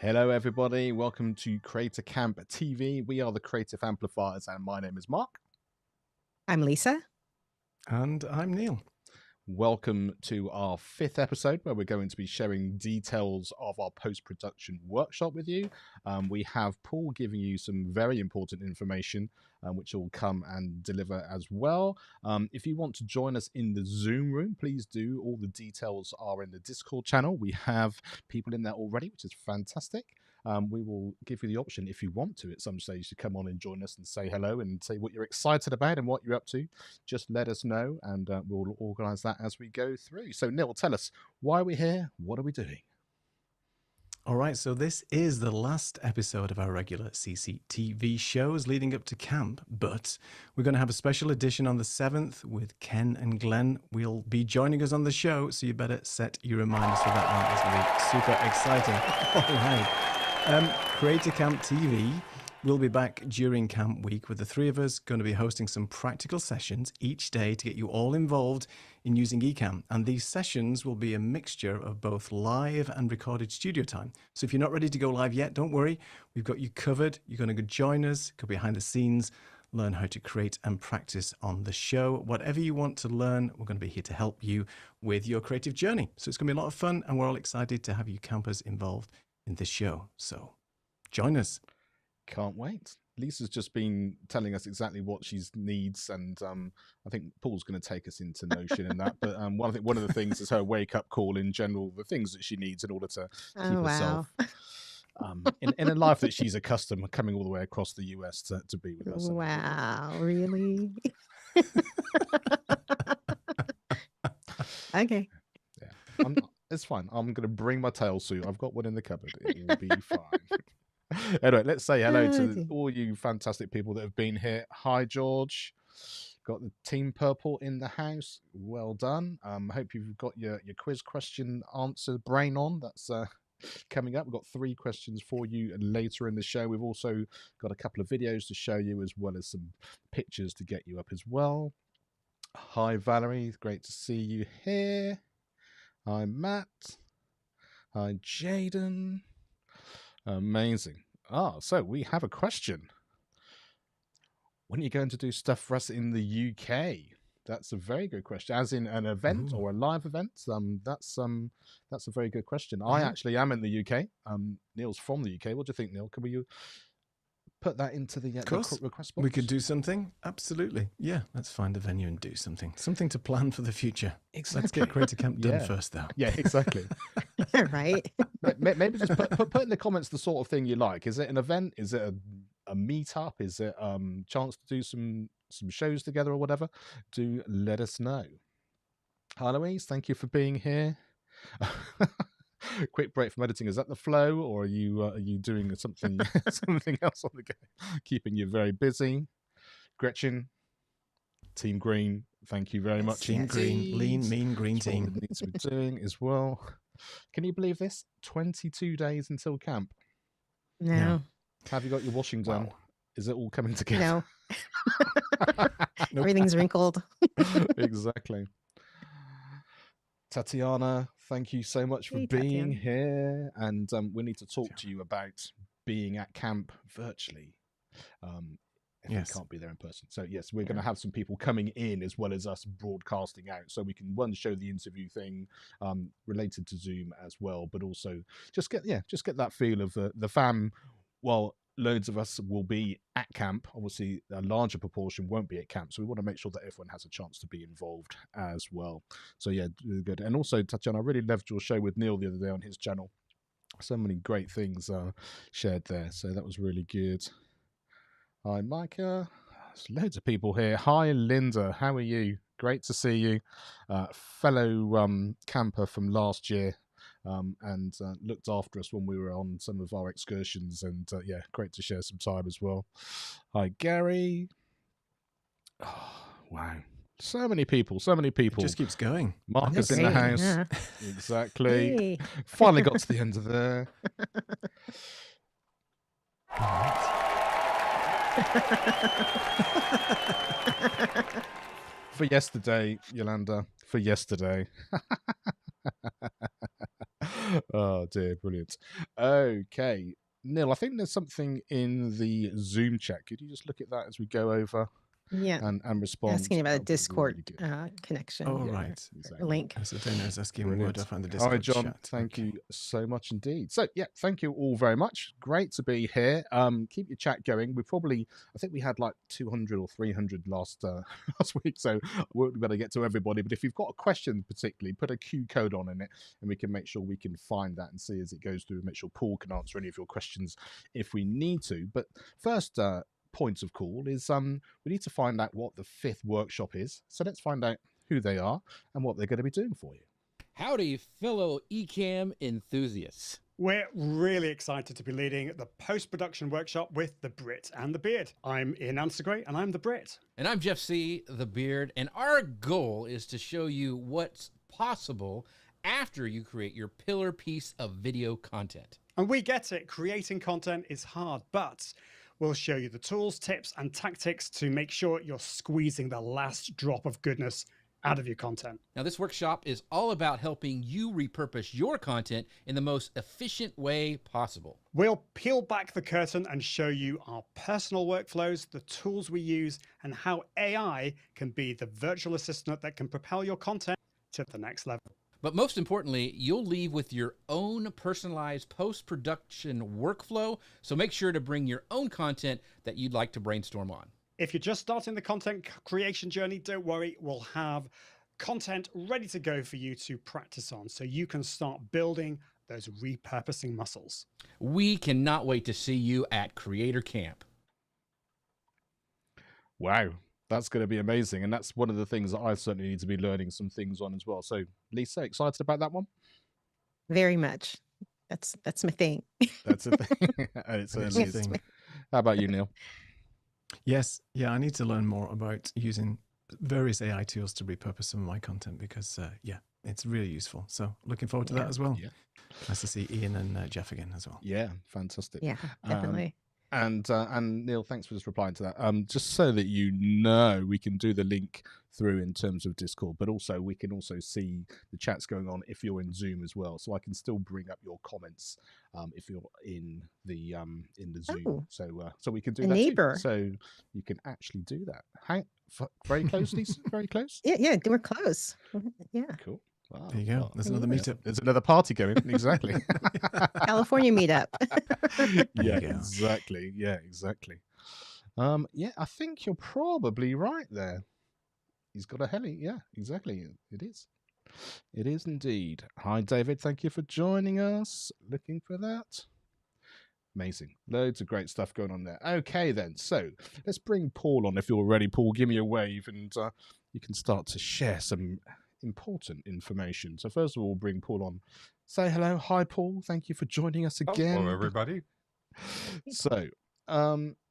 Hello, everybody. Welcome to Creative Camp TV. We are the Creative Amplifiers, and my name is Mark. I'm Lisa. And I'm Neil. Welcome to our 5th episode, where we're going to be sharing details of our post-production workshop with you. We have Paul giving you some very important information, which will come and deliver as well. If you want to join us in the Zoom room, please do. All the details are in the Discord channel. We have people in there already, which is fantastic. We will give you the option, if you want to, at some stage, to come on and join us and say hello and say what you're excited about and what you're up to. Just let us know, and we'll organise that as we go through. So, Neil, tell us, why are we here? What are we doing? All right, so this is the last episode of our regular CCTV shows leading up to camp, but we're going to have a special edition on the 7th with Ken and Glenn. Will be joining us on the show, so you better set your reminders for that one. It's going to be super exciting. All right. Creative Camp TV will be back during camp week with the three of us going to be hosting some practical sessions each day to get you all involved in using Ecamm. And these sessions will be a mixture of both live and recorded studio time. So if you're not ready to go live yet, don't worry. We've got you covered. You're going to go join us, go behind the scenes, learn how to create and practice on the show. Whatever you want to learn, we're going to be here to help you with your creative journey. So it's going to be a lot of fun, and we're all excited to have you campers involved in this show. So join us. Can't wait. Lisa's just been telling us exactly what she needs, and I think Paul's going to take us into Notion and that. But one of the things is her wake-up call in general, the things that she needs in order to keep herself in a life that she's accustomed, coming all the way across the US to be with us. Wow, really? Okay. Yeah, it's fine. I'm going to bring my tail suit. I've got one in the cupboard. It will be fine. Anyway, let's say hello to all you fantastic people that have been here. Hi, George. Got the Team Purple in the house. Well done. Hope you've got your quiz question answer brain on. That's coming up. We've got 3 questions for you later in the show. We've also got a couple of videos to show you, as well as some pictures to get you up as well. Hi, Valerie. Great to see you here. Hi, Matt. Hi, Jaden. Amazing. So we have a question. When are you going to do stuff for us in the UK? That's a very good question. As in an event or a live event? That's a very good question. I actually am in the UK. Neil's from the UK. What do you think, Neil? Can we put that into the request box? We could do something. Absolutely. Yeah, let's find a venue and do something. Something to plan for the future. Exactly. Let's get Creative Camp done first, though. Yeah, exactly. Right. Maybe just put in the comments the sort of thing you like. Is it an event? Is it a meetup? Is it chance to do some shows together or whatever? Do let us know. Hi, Louise. Thank you for being here. Quick break from editing. Is that the flow, or are you doing something something else on the go, keeping you very busy? Gretchen, Team Green, thank you very much. Team Green, lean, mean, green team. What we need to be doing as well. Can you believe this? 22 days until camp. No. Have you got your washing done? Wow. Is it all coming together? No. Everything's wrinkled. Exactly. Tatiana, thank you so much for being here. And we need to talk to you about being at camp virtually. If we can't be there in person. So yes, we're going to have some people coming in as well as us broadcasting out, so we can show the interview thing related to Zoom as well, but also just get that feel of the fam. Well, loads of us will be at camp. Obviously, a larger proportion won't be at camp, so we want to make sure that everyone has a chance to be involved as well. So yeah, good. And also, Tatiana, I really loved your show with Neil the other day on his channel. So many great things shared there. So that was really good. Hi, Micah. There's loads of people here. Hi, Linda. How are you? Great to see you. Fellow camper from last year, and looked after us when we were on some of our excursions. And yeah, great to share some time as well. Hi, Gary. Oh, wow. So many people. It just keeps going. Marcus in the house. Yeah. Exactly. Hey. Finally got to the end of there. For yesterday, Yolanda. For yesterday. Oh dear, brilliant. Okay. Neil, I think there's something in the Zoom chat. Could you just look at that as we go over Yeah. and respond? Asking about a That would be Discord really connection. Oh, Yeah, right. exactly. Link. So Dana is asking where Brilliant. do I find the Hi, Discord John. chat? Thank Okay. you so much indeed. So, yeah, thank you all very much. Great to be here. Keep your chat going. I think we had like 200 or 300 last last week, so we better get to everybody. But if you've got a question particularly, put a Q code on in it, and we can make sure we can find that and see as it goes through, make sure Paul can answer any of your questions if we need to. But first, point of call is we need to find out what the 5th workshop is. So let's find out who they are and what they're going to be doing for you. Howdy, fellow Ecamm enthusiasts. We're really excited to be leading the post-production workshop with the Brit and the Beard. I'm Ian Anstegray, and I'm the Brit. And I'm Jeff Sieh, the Beard, and our goal is to show you what's possible after you create your pillar piece of video content. And we get it, creating content is hard, but we'll show you the tools, tips, and tactics to make sure you're squeezing the last drop of goodness out of your content. Now, this workshop is all about helping you repurpose your content in the most efficient way possible. We'll peel back the curtain and show you our personal workflows, the tools we use, and how AI can be the virtual assistant that can propel your content to the next level. But most importantly, you'll leave with your own personalized post-production workflow, so make sure to bring your own content that you'd like to brainstorm on. If you're just starting the content creation journey, don't worry, we'll have content ready to go for you to practice on so you can start building those repurposing muscles. We cannot wait to see you at Creator Camp. Wow, that's going to be amazing. And that's one of the things that I certainly need to be learning some things on as well. So, Lisa, excited about that one? Very much. That's my thing. That's a thing. It's a Yes. thing. How about you, Neil? Yes. Yeah, I need to learn more about using various AI tools to repurpose some of my content because, yeah, it's really useful. So looking forward to that as well. Yeah. Nice to see Ian and Jeff again as well. Yeah, fantastic. Yeah, definitely. And Neil, thanks for just replying to that. Just so that you know, we can do the link through in terms of Discord, but also we can also see the chats going on if you're in Zoom as well. So I can still bring up your comments if you're in the Zoom. Oh. So we can do A that neighbor. too. So you can actually do that. Very close, Lisa. Very close. Yeah, we're close. Yeah. Cool. Wow. There you go. Well, There's another meetup. there's another party going. Exactly. California meetup. Yeah, you go. exactly. Yeah, exactly. Yeah, I think you're probably right there. He's got a heli. Yeah, exactly. It is. It is indeed. Hi, David. Thank you for joining us. Looking for that. Amazing. Loads of great stuff going on there. Okay, then. So let's bring Paul on if you're ready. Paul, give me a wave and you can start to share some important information. So first of all, bring Paul on. Say hello. Hi, Paul. Thank you for joining us again. Hello, everybody. So,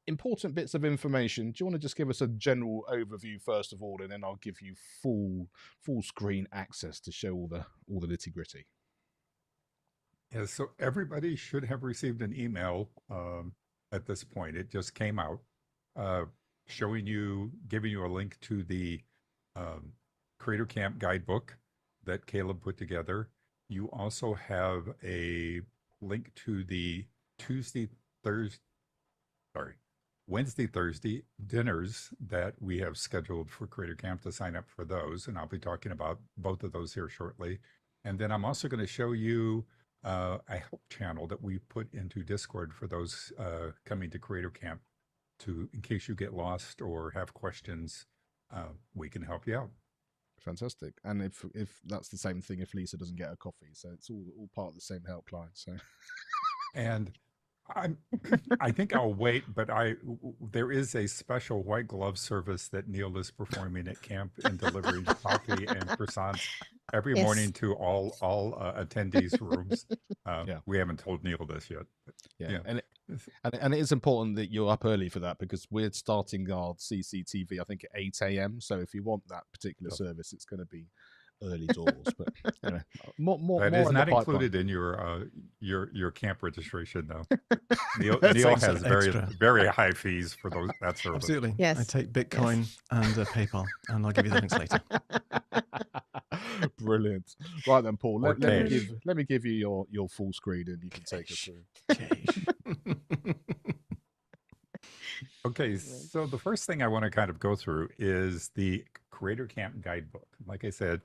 important bits of information. Do you want to just give us a general overview first of all, and then I'll give you full screen access to show all the nitty gritty. Yeah, so everybody should have received an email at this point. It just came out giving you a link to the Creator Camp guidebook that Caleb put together. You also have a link to the Wednesday, Thursday dinners that we have scheduled for Creator Camp to sign up for those. And I'll be talking about both of those here shortly. And then I'm also going to show you a help channel that we put into Discord for those coming to Creator Camp in case you get lost or have questions, we can help you out. Fantastic. And if that's the same thing if Lisa doesn't get her coffee. So it's all part of the same helpline. So And I think I'll wait, but there is a special white glove service that Neil is performing at camp and delivering coffee and croissants every Yes. morning to all attendees' rooms. Yeah. We haven't told Neil this yet. yeah. And it is important that you're up early for that because we're starting our CCTV, I think, at 8 a.m. So if you want that particular service, it's going to be early doors. But anyway, more That more is in the not pipeline. included in your camp registration, though. Neil That's has extra. very high fees for that service. Absolutely. Yes. I take Bitcoin and PayPal, and I'll give you the links later. Brilliant. Right then, Paul. Or Let me give you your full screen, and you can take us through. Okay, so the first thing I want to kind of go through is the Creator Camp Guidebook. Like I said,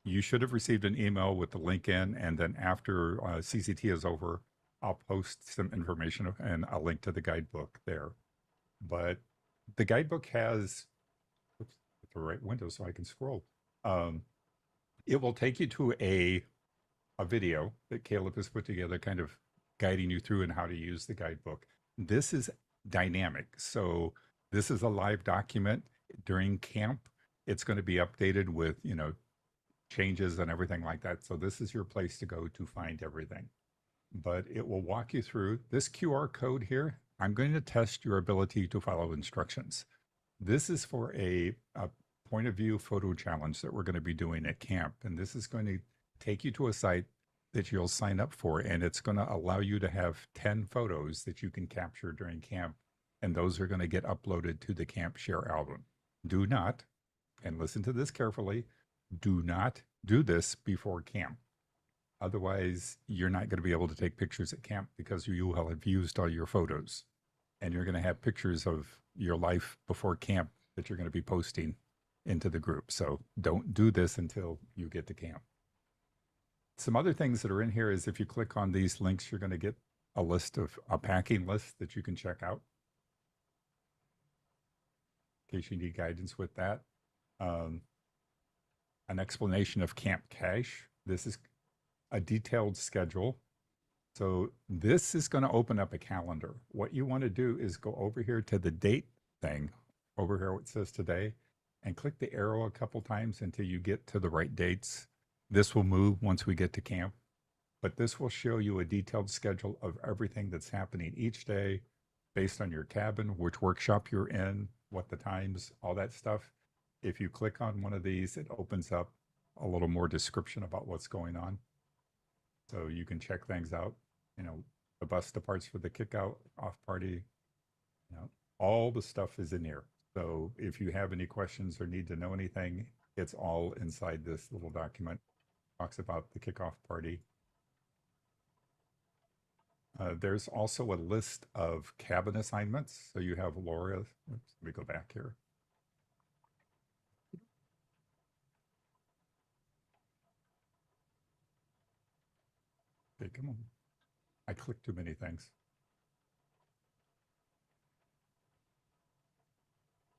you should have received an email with the link in, and then after CCT is over, I'll post some information and a link to the guidebook there. But the guidebook has, oops, the right window so I can scroll. It will take you to a video that Caleb has put together, kind of guiding you through and how to use the guidebook. This is dynamic. So this is a live document during camp. It's going to be updated with, changes and everything like that. So this is your place to go to find everything. But it will walk you through this QR code here. I'm going to test your ability to follow instructions. This is for a point of view photo challenge that we're going to be doing at camp. And this is going to take you to a site that you'll sign up for, and it's going to allow you to have 10 photos that you can capture during camp, and those are going to get uploaded to the Camp Share album. Do not, and listen to this carefully, do not do this before camp. Otherwise, you're not going to be able to take pictures at camp because you will have used all your photos, and you're going to have pictures of your life before camp that you're going to be posting into the group. So don't do this until you get to camp. Some other things that are in here is if you click on these links, you're going to get a packing list that you can check out in case you need guidance with that. An explanation of Camp Cache. This is a detailed schedule. So this is going to open up a calendar. What you want to do is go over here to the date thing, over here where it says today, and click the arrow a couple times until you get to the right dates. This will move once we get to camp, but this will show you a detailed schedule of everything that's happening each day based on your cabin, which workshop you're in, what the times, all that stuff. If you click on one of these, it opens up a little more description about what's going on. So you can check things out. The bus departs for the kickout off party. All the stuff is in here. So if you have any questions or need to know anything, it's all inside this little document. Talks about the kickoff party. There's also a list of cabin assignments. So you have Laura. Oops, let me go back here. Okay, come on. I clicked too many things.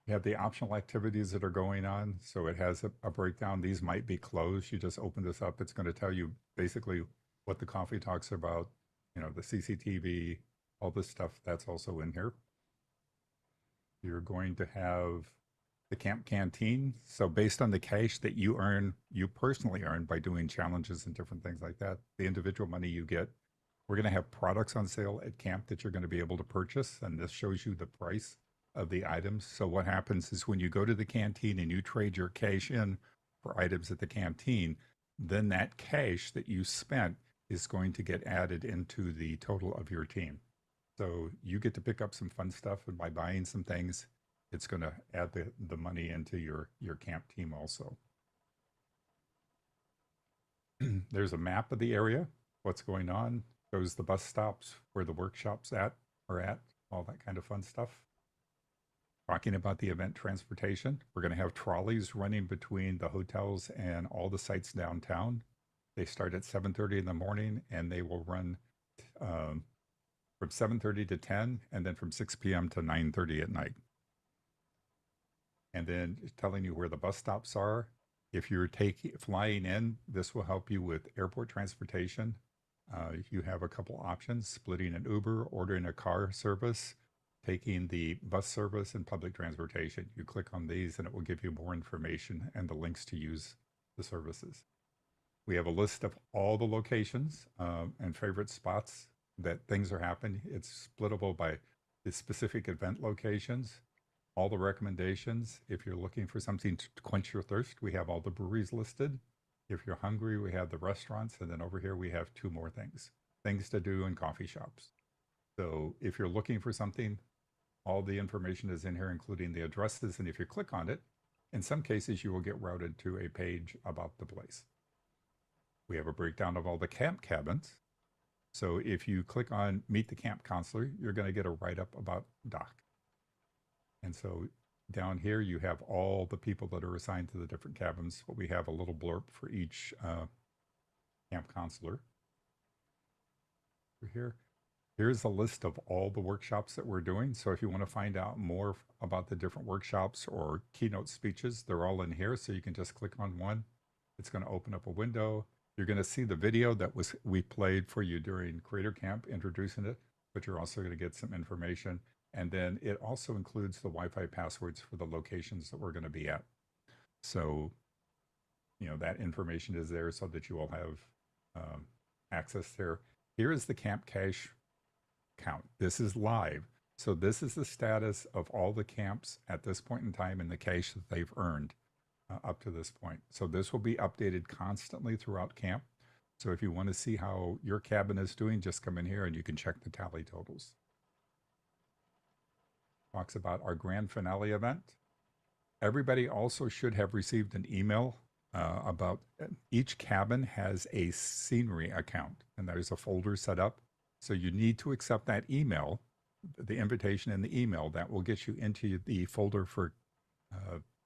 You have the optional activities that are going on. So it has a breakdown. These might be closed. You just open this up. It's going to tell you basically what the coffee talks about, the CCTV, all this stuff. That's also in here. You're going to have the camp canteen. So based on the cash that you personally earn by doing challenges and different things like that, the individual money you get, we're going to have products on sale at camp that you're going to be able to purchase. And this shows you the price of the items. So what happens is when you go to the canteen and you trade your cash in for items at the canteen, then that cash that you spent is going to get added into the total of your team. So you get to pick up some fun stuff, and by buying some things, it's going to add the money into your camp team also. There's a map of the area, what's going on, shows the bus stops, where the workshops are at, all that kind of fun stuff. Talking about the event transportation, we're going to have trolleys running between the hotels and all the sites downtown. They start at 7:30 in the morning, and they will run from 7:30 to 10, and then from 6 p.m. to 9:30 at night. And then telling you where the bus stops are. If you're flying in, this will help you with airport transportation. You have a couple options: splitting an Uber, ordering a car service, taking the bus service, and public transportation. You click on these and it will give you more information and the links to use the services. We have a list of all the locations and favorite spots that things are happening. It's splittable by the specific event locations, all the recommendations. If you're looking for something to quench your thirst, we have all the breweries listed. If you're hungry, we have the restaurants. And then over here, we have two more things to do in coffee shops. So if you're looking for something, all the information is in here, including the addresses. And if you click on it, In some cases, you will get routed to a page about the place. We have a breakdown of all the camp cabins. So if you click on Meet the Camp Counselor, you're going to get a write-up about Doc. And so down here, you have all the people that are assigned to the different cabins, but we have a little blurb for each camp counselor. Over here, here's a list of all the workshops that we're doing. So if you want to find out more about the different workshops or keynote speeches, they're all in here. So you can just click on one. It's going to open up a window. You're going to see the video that we played for you during Creator Camp, introducing it, but you're also going to get some information. And then it also includes the Wi-Fi passwords for the locations that we're going to be at. So, you know, that information is there so that you will have access there. Here is the camp cache count. This is live. So this is the status of all the camps at this point in time and the cache that they've earned up to this point. So this will be updated constantly throughout camp. So if you want to see how your cabin is doing, just come in here and you can check the tally totals. Talks about our grand finale event. Everybody also should have received an email about each cabin has a scenery account, and there's a folder set up. So you need to accept that email, the invitation in the email. That will get you into the folder for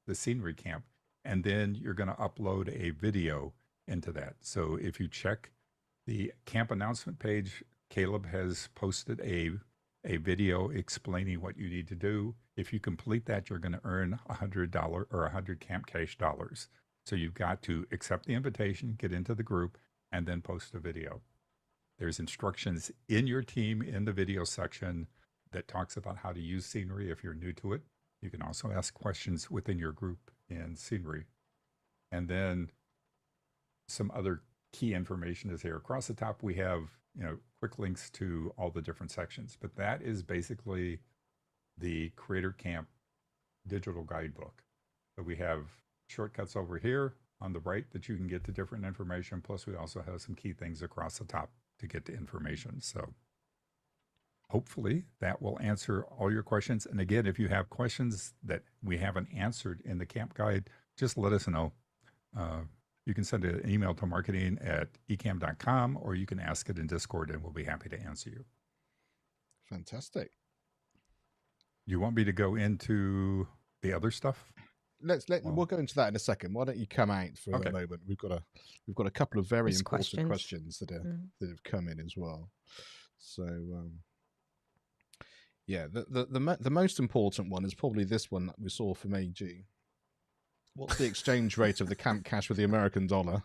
the scenery camp. And then you're going to upload a video into that. So if you check the camp announcement page, Caleb has posted a video explaining what you need to do. If you complete that, you're going to earn $100 or 100 Camp Cash dollars. So you've got to accept the invitation, get into the group, and then post a video. There's instructions in your team in the video section that talks about how to use scenery if you're new to it. You can also ask questions within your group in scenery. And then some other key information is here. Across the top, we have, you know, quick links to all the different sections, but that is basically the Creator Camp digital guidebook. So we have shortcuts over here on the right that you can get to different information. Plus we also have some key things across the top to get to information. So hopefully that will answer all your questions. And again, if you have questions that we haven't answered in the camp guide, just let us know. You can send an email to marketing@ecamm.com, or you can ask it in Discord and we'll be happy to answer you. Fantastic. You want me to go into the other stuff? We'll go into that in a second. Why don't you come out for a moment? We've got a couple of very important questions that have come in as well. So yeah, the most important one is probably this one that we saw from AG. What's the exchange rate of the camp cash with the American dollar?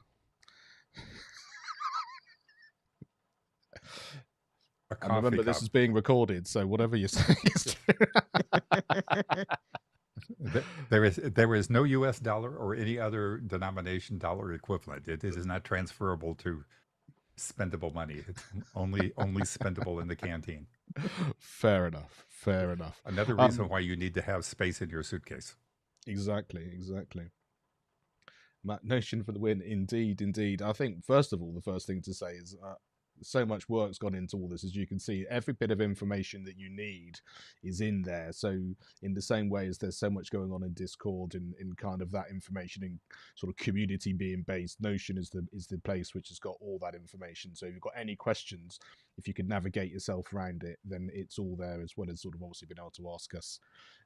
And remember, this is being recorded, so whatever you say is there is no U.S. dollar or any other denomination dollar equivalent. It is not transferable to spendable money. It's only spendable in the canteen. Fair enough. Fair enough. Another reason why you need to have space in your suitcase. Exactly. Notion for the win. Indeed. I think, first of all, the first thing to say is so much work's gone into all this. As you can see, every bit of information that you need is in there. So in the same way as there's so much going on in Discord in kind of that information in sort of community being based, Notion is the place which has got all that information. So if you've got any questions, if you can navigate yourself around it, then it's all there, as well as sort of obviously being able to ask us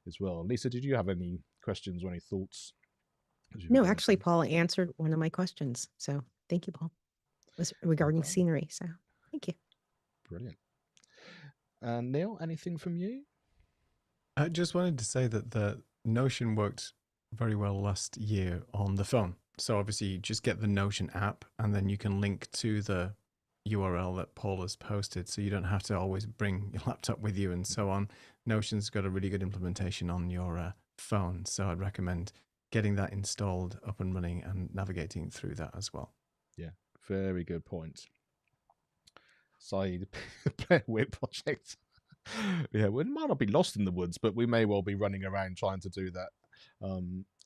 as well. Lisa, did you have any questions or any thoughts? No, actually, Paul answered one of my questions. So thank you, Paul. It was regarding scenery. So thank you. Brilliant. Neil, anything from you? I just wanted to say that the Notion worked very well last year on the phone. So obviously you just get the Notion app and then you can link to the URL that Paul has posted. So you don't have to always bring your laptop with you and so on. Notion's got a really good implementation on your phone. So I'd recommend getting that installed, up and running, and navigating through that as well. Yeah, very good point. Sieh, the Blair Witch Project. Yeah, we might not be lost in the woods, but we may well be running around trying to do that.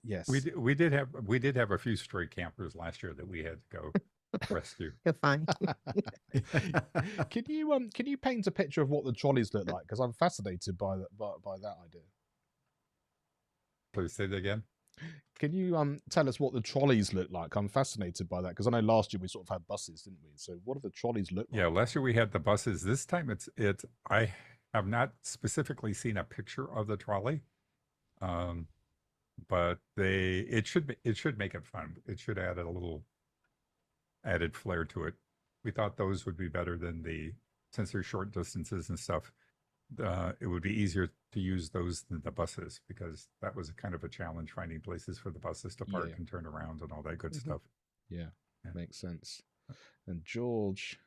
Yes, we did have a few stray campers last year that we had to go rescue. You're fine. Can you paint a picture of what the trolleys look like? Because I'm fascinated by that idea. Please say that again. Can you tell us what the trolleys look like? I'm fascinated by that because I know last year we sort of had buses, didn't we? So what do the trolleys look like? Yeah, last year we had the buses. This time it's I have not specifically seen a picture of the trolley. But it should make it fun. It should add a little added flair to it. We thought those would be better than since they're short distances and stuff. It would be easier to use those than the buses because that was kind of a challenge finding places for the buses to park and turn around and all that good stuff. Yeah, makes sense. And George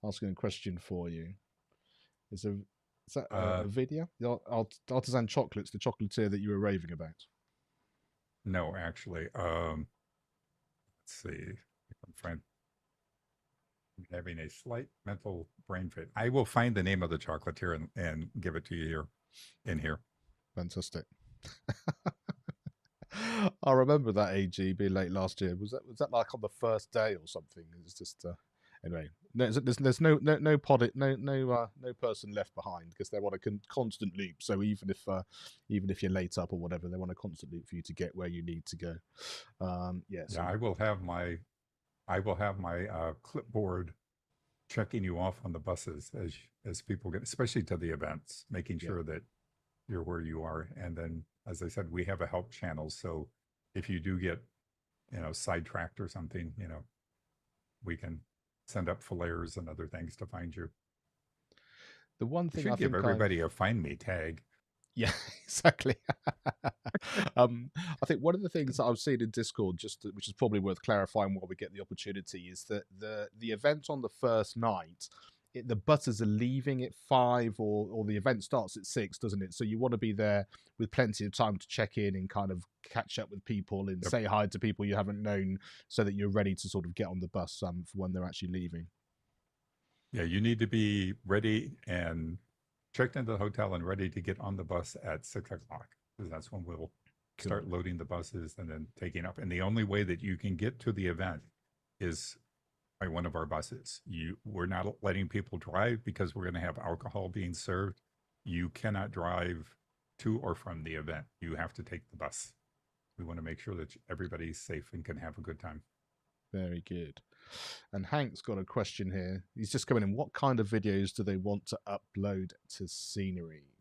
asking a question for you. Is that a video? The Artisan Chocolates, the chocolatier that you were raving about? No, actually. Let's see. I'm having a slight mental brain fade. I will find the name of the chocolatier and give it to you here. Fantastic. I remember that AG being late last year. Was that like on the first day or something? It's just anyway. There's no person left behind because they're on a constant loop. So even if you're late up or whatever, they want a constant loop for you to get where you need to go. So I will have my clipboard checking you off on the buses as people get, especially to the events, making sure that you're where you are. And then, as I said, we have a help channel. So if you do get, sidetracked or something, we can send up flares and other things to find you. The one thing I should give everybody a find me tag. Yeah, exactly. I think one of the things that I've seen in Discord, which is probably worth clarifying while we get the opportunity, is that the event on the first night, the buses are leaving at 5 or the event starts at 6, doesn't it? So you want to be there with plenty of time to check in and kind of catch up with people and say hi to people you haven't known so that you're ready to sort of get on the bus for when they're actually leaving. Yeah, you need to be ready and checked into the hotel and ready to get on the bus at 6 o'clock because that's when we'll start loading the buses and then taking up. And the only way that you can get to the event is by one of our buses. We're not letting people drive because we're going to have alcohol being served. You cannot drive to or from the event. You have to take the bus. We want to make sure that everybody's safe and can have a good time. Very good. And Hank's got a question here. He's just coming in. What kind of videos do they want to upload to Scenery?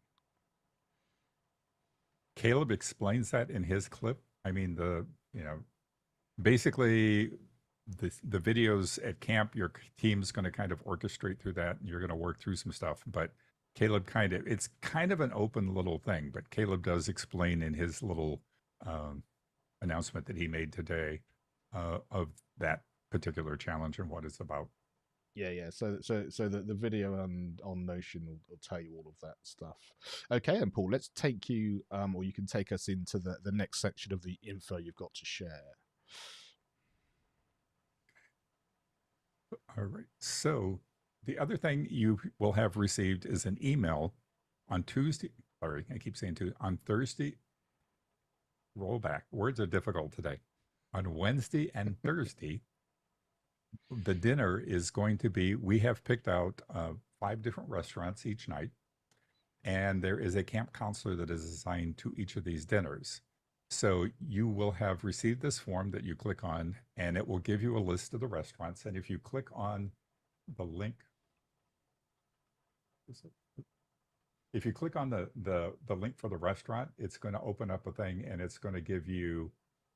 Caleb explains that in his clip. I mean, basically the videos at camp, your team's going to kind of orchestrate through that and you're going to work through some stuff. But Caleb it's kind of an open little thing, but Caleb does explain in his little announcement that he made today of that particular challenge and what it's about. Yeah. So the video on Notion will tell you all of that stuff. Okay, and Paul, let's take you, or you can take us into the next section of the info you've got to share. All right. So the other thing you will have received is an email on Tuesday. Sorry, I keep saying on Thursday. Roll back. Words are difficult today. On Wednesday and Thursday, the dinner is going to be, we have picked out 5 different restaurants each night, and there is a camp counselor that is assigned to each of these dinners. So you will have received this form that you click on, and it will give you a list of the restaurants. And if you click on the link, if you click on the link for the restaurant, it's going to open up a thing, and it's going to give you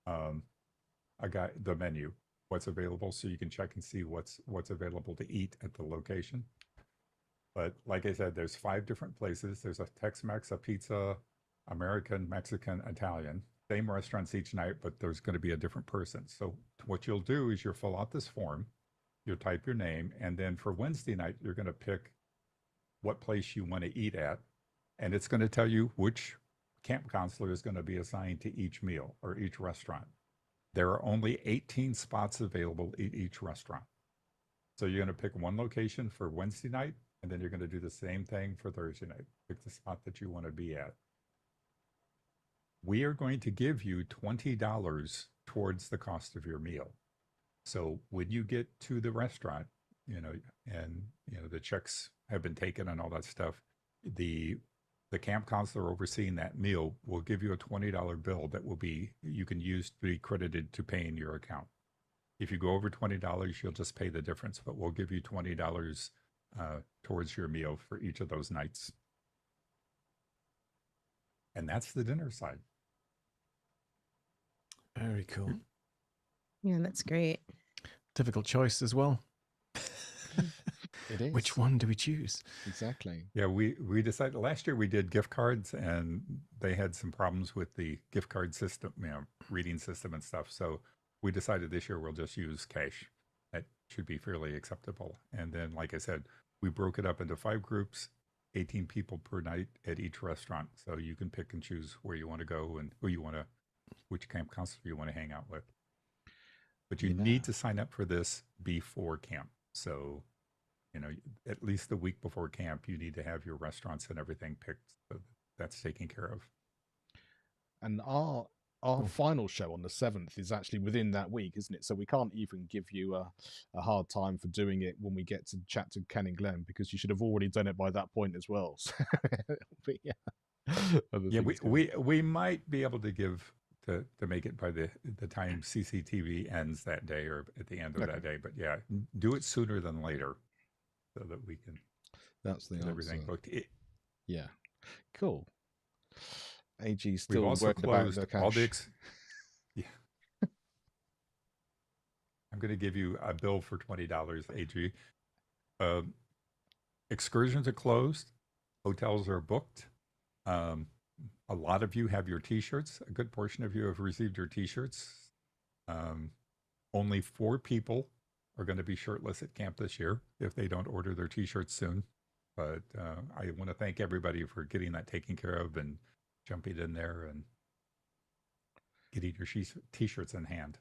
the menu, what's available, so you can check and see what's available to eat at the location. But like I said, there's 5 different places. There's a Tex-Mex, a pizza, American, Mexican, Italian. Same restaurants each night, but there's going to be a different person. So what you'll do is you'll fill out this form, you'll type your name, and then for Wednesday night, you're going to pick what place you want to eat at, and it's going to tell you which camp counselor is going to be assigned to each meal or each restaurant. There are only 18 spots available at each restaurant. So you're going to pick one location for Wednesday night, and then you're going to do the same thing for Thursday night. Pick the spot that you want to be at. We are going to give you $20 towards the cost of your meal. So when you get to the restaurant, and the checks have been taken and all that stuff, the the camp counselor overseeing that meal will give you a $20 bill that you can use to be credited to paying your account. If you go over $20, you'll just pay the difference, but we'll give you $20 towards your meal for each of those nights. And that's the dinner side. Very cool. Yeah, that's great. Difficult choice as well. It is. Which one do we choose? Exactly. Yeah, we decided last year we did gift cards, and they had some problems with the gift card system, reading system and stuff. So we decided this year we'll just use cash. That should be fairly acceptable. And then, like I said, we broke it up into 5 groups, 18 people per night at each restaurant. So you can pick and choose where you want to go and which camp counselor you want to hang out with. But you need to sign up for this before camp. So, at least the week before camp, you need to have your restaurants and everything picked. So that's taken care of. And our final show on the 7th is actually within that week, isn't it? So we can't even give you a hard time for doing it when we get to chat to Ken and Glenn, because you should have already done it by that point as well. So, but we might be able to give to make it by the time CCTV ends that day or at the end of that day. But yeah, do it sooner than later so that we can. That's the get answer. Everything booked. Yeah, cool. AG We've still also worried about closed the all cash. yeah. I'm going to give you a bill for $20, AG. Excursions are closed. Hotels are booked. A lot of you have your T-shirts. A good portion of you have received your T-shirts. Only 4 people are going to be shirtless at camp this year if they don't order their T-shirts soon. But I want to thank everybody for getting that taken care of and jumping in there and getting your T-shirts in hand.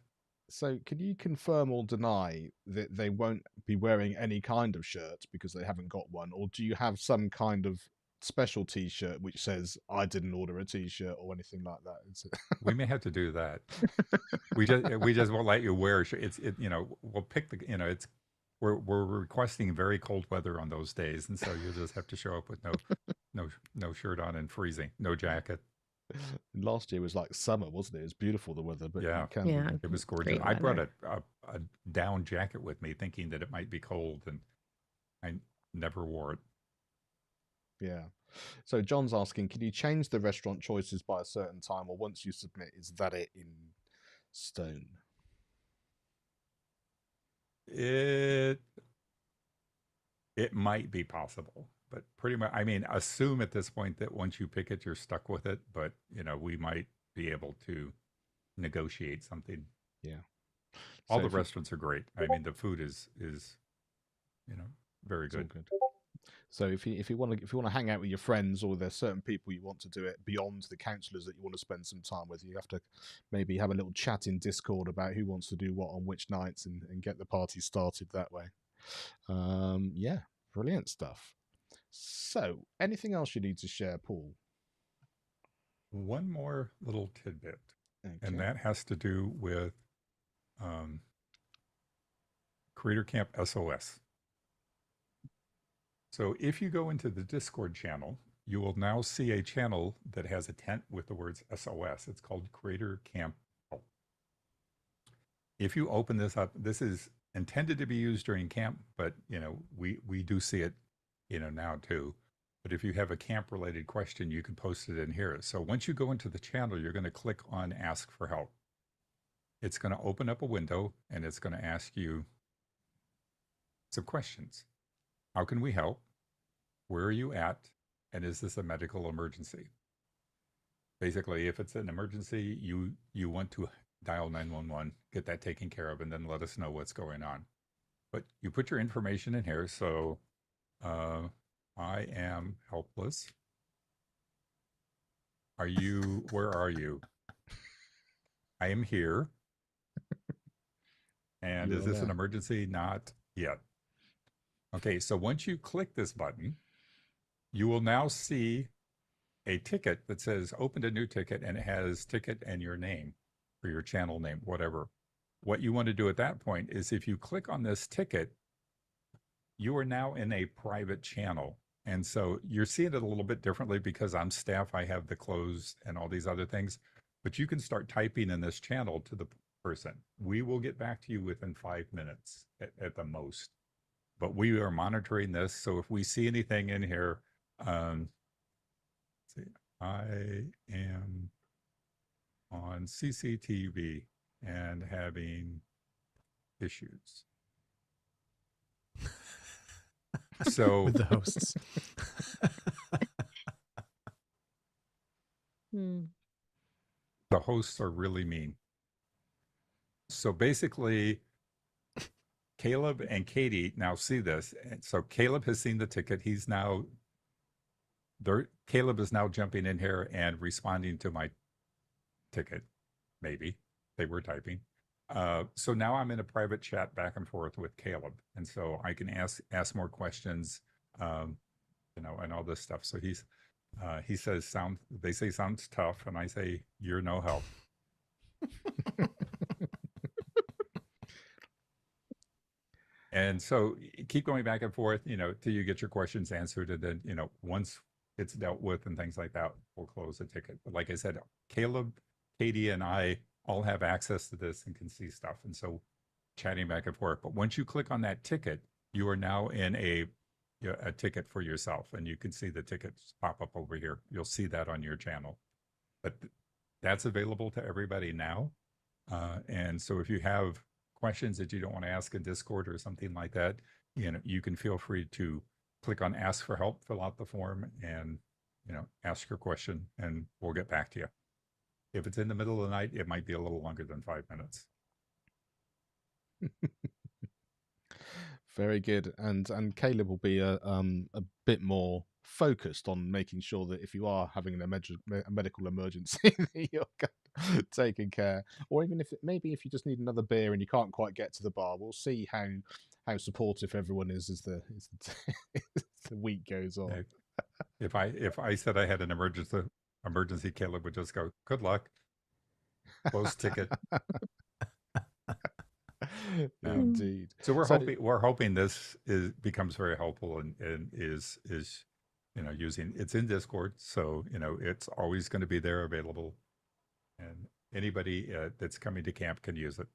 So can you confirm or deny that they won't be wearing any kind of shirt because they haven't got one? Or do you have some kind of special T-shirt which says "I didn't order a T-shirt" or anything like that? We may have to do that. we just won't let you wear we'll pick we're requesting very cold weather on those days, and so you'll just have to show up with no shirt on and freezing, no jacket. Last year was like summer, wasn't it? It was beautiful, the weather, but yeah, it was gorgeous. I brought a down jacket with me thinking that it might be cold, and I never wore it. Yeah. So John's asking, can you change the restaurant choices by a certain time, or once you submit, is that it in stone? It might be possible, but pretty much, assume at this point that once you pick it, you're stuck with it. But, we might be able to negotiate something. Yeah. All the restaurants are great. The food is very good. So if you want to hang out with your friends, or there's certain people you want to do it beyond the counselors that you want to spend some time with, you have to maybe have a little chat in Discord about who wants to do what on which nights and get the party started that way. Yeah, brilliant stuff. So anything else you need to share, Paul? One more little tidbit, and that has to do with Creator Camp SOS. So if you go into the Discord channel, you will now see a channel that has a tent with the words SOS. It's called Creator Camp. If you open this up, this is intended to be used during camp, but we do see it now too. But if you have a camp related question, you can post it in here. So once you go into the channel, you're going to click on Ask for Help. It's going to open up a window, and it's going to ask you some questions. How can we help? Where are you at? And is this a medical emergency? Basically, if it's an emergency, you want to dial 911, get that taken care of, and then let us know what's going on. But you put your information in here. So I am helpless. Where are you? I am here. And is this an emergency? Not yet. Okay, so once you click this button, you will now see a ticket that says opened a new ticket, and it has ticket and your name or your channel name, whatever. What you want to do at that point is if you click on this ticket, you are now in a private channel, And so you're seeing it a little bit differently because I'm staff, I have the closed and all these other things, but you can start typing in this channel to the person. We will get back to you within 5 minutes at the most, but we are monitoring this. So if we see anything in here, see, I am on CCTV and having issues. So with the hosts. The hosts are really mean. So basically, Caleb and Katie now see this. And so Caleb has seen the ticket. He's now Caleb is now jumping in here and responding to my ticket. Maybe they were typing. So now I'm in a private chat back and forth with Caleb, and so I can ask more questions, you know, and all this stuff. So he says they say sounds tough, and I say you're no help. And so keep going back and forth, you know, till you get your questions answered, and then, you know, once it's dealt with and things like that, we'll close the ticket. But like I said, Caleb, Katie, and I all have access to this and can see stuff, and so chatting back and forth. But once you click on that ticket, you are now in a ticket for yourself, and you can see the tickets pop up over here. You'll see that on your channel, but that's available to everybody now. And so if you have questions that you don't want to ask in Discord or something like that, you know, you can feel free to click on ask for help, fill out the form, and, you know, ask your question, and we'll get back to you. If it's in the middle of the night, it might be a little longer than 5 minutes. Very good. And Caleb will be a bit more focused on making sure that if you are having a medical emergency, that you're taken care. Or even if if you just need another beer and you can't quite get to the bar, we'll see how supportive everyone is as the week goes on. If I said I had an emergency, Caleb would just go, "Good luck. Close ticket." Indeed. So we're hoping this becomes very helpful and is you know, it's in Discord, so you know it's always going to be there available, and anybody that's coming to camp can use it.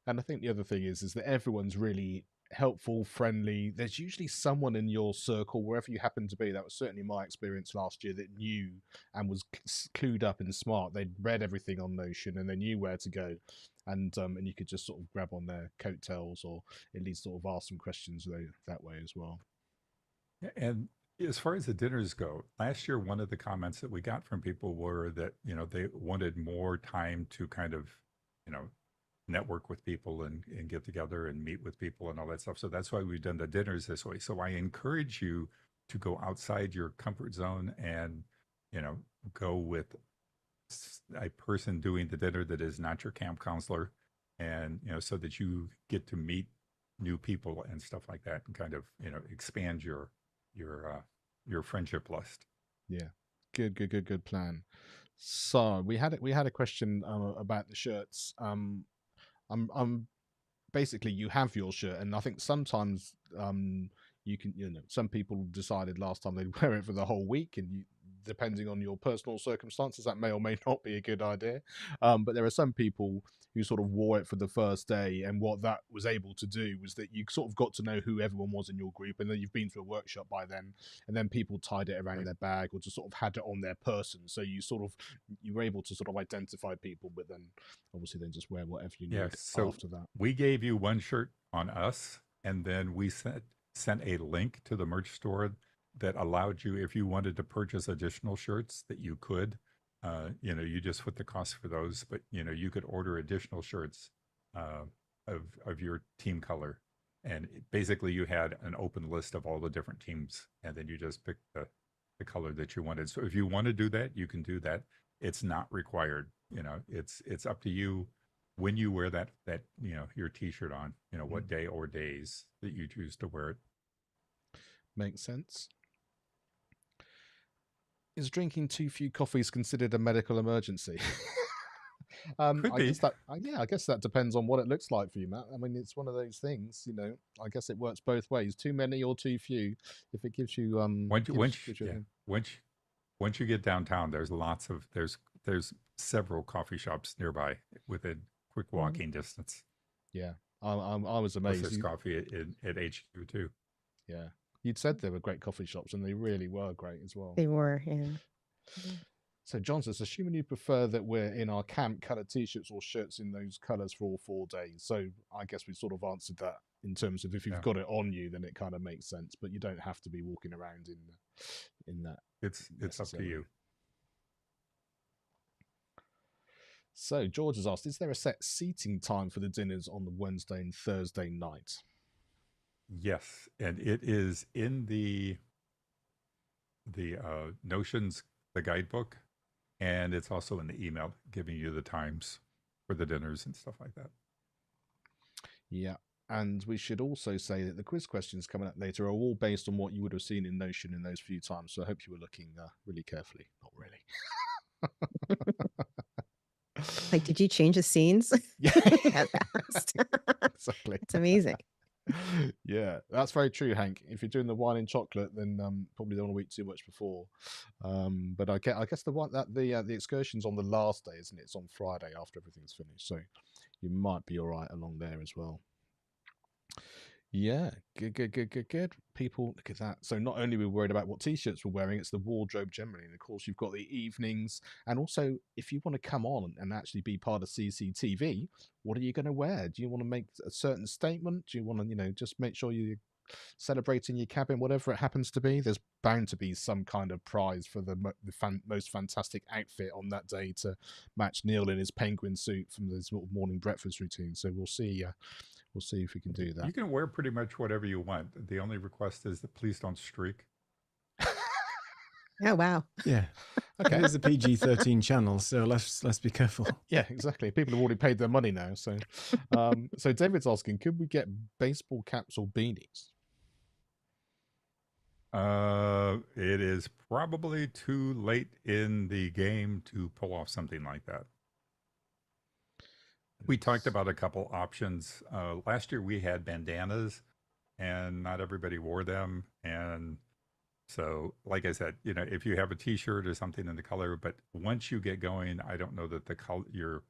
And I think the other thing is that everyone's really helpful, friendly. There's usually someone in your circle, wherever you happen to be. That was certainly my experience last year, that knew and was clued up and smart. They'd read everything on Notion and they knew where to go, and you could just sort of grab on their coattails, or at least sort of ask some questions that way as well. And as far as the dinners go, last year one of the comments that we got from people were that, you know, they wanted more time to kind of, you know, network with people and get together and meet with people and all that stuff. So that's why we've done the dinners this way. So I encourage you to go outside your comfort zone and, you know, go with a person doing the dinner that is not your camp counselor, and, you know, so that you get to meet new people and stuff like that, and kind of, you know, expand your friendship list. Yeah, good plan. So we had a question about the shirts. I'm basically, you have your shirt, and I think sometimes you can, you know, some people decided last time they'd wear it for the whole week, and depending on your personal circumstances, that may or may not be a good idea. But there are some people who sort of wore it for the first day, and what that was able to do was that you sort of got to know who everyone was in your group, and then you've been to a workshop by then, and then people tied it around their bag or just sort of had it on their person. So you were able to sort of identify people, but then obviously then just wear whatever you need after that. We gave you one shirt on us, and then we sent a link to the merch store that allowed you, if you wanted to purchase additional shirts, that you could. You know, you just put the cost for those, but, you know, you could order additional shirts of your team color, and basically you had an open list of all the different teams, and then you just picked the color that you wanted. So if you want to do that, you can do that. It's not required. You know, it's up to you when you wear that you know, your t-shirt on, you know, what day or days that you choose to wear it. Makes sense. Is drinking too few coffees considered a medical emergency? Could I be. guess that, I guess that depends on what it looks like for you, Matt. I mean, it's one of those things, you know. I guess it works both ways. Too many or too few. If it gives you Once you get downtown, there's lots of there's several coffee shops nearby within quick walking distance. Yeah, I was amazed. There's coffee at HQ too. Yeah, you'd said there were great coffee shops, and they really were great as well. They were, yeah. So John says, assuming you prefer that we're in our camp colored t-shirts or shirts in those colors for all 4 days. So I guess we sort of answered that in terms of if you've got it on you, then it kind of makes sense. But you don't have to be walking around in that. It's up to you. So George has asked, is there a set seating time for the dinners on the Wednesday and Thursday night? Yes, and it is in the Notions, the guidebook, and it's also in the email giving you the times for the dinners and stuff like that. Yeah, and we should also say that the quiz questions coming up later are all based on what you would have seen in Notion in those few times. So I hope you were looking really carefully. Not really. Like, did you change the scenes? Yeah, That fast. exactly. It's amazing. Yeah, that's very true, Hank. If you're doing the wine and chocolate, then probably don't want to eat too much before. But I guess the excursion's on the last day, isn't it? It's on Friday after everything's finished, so you might be all right along there as well. Yeah, good. People, look at that. So not only are we worried about what t-shirts we're wearing, it's the wardrobe generally. And of course, you've got the evenings. And also, if you want to come on and actually be part of CCTV, what are you going to wear? Do you want to make a certain statement? Do you want to, just make sure you're celebrating your cabin, whatever it happens to be? There's bound to be some kind of prize for the most fantastic outfit on that day to match Neil in his penguin suit from his morning breakfast routine. So we'll see. We'll see if we can do that. You can wear pretty much whatever you want. The only request is that please don't streak. Oh, wow. Yeah. Okay. It is a PG-13 channel, so let's be careful. Yeah, exactly. People have already paid their money now. So, so David's asking, could we get baseball caps or beanies? It is probably too late in the game to pull off something like that. We talked about a couple options. Last year we had bandanas and not everybody wore them. And so, like I said, if you have a t-shirt or something in the color, but once you get going, I don't know that the color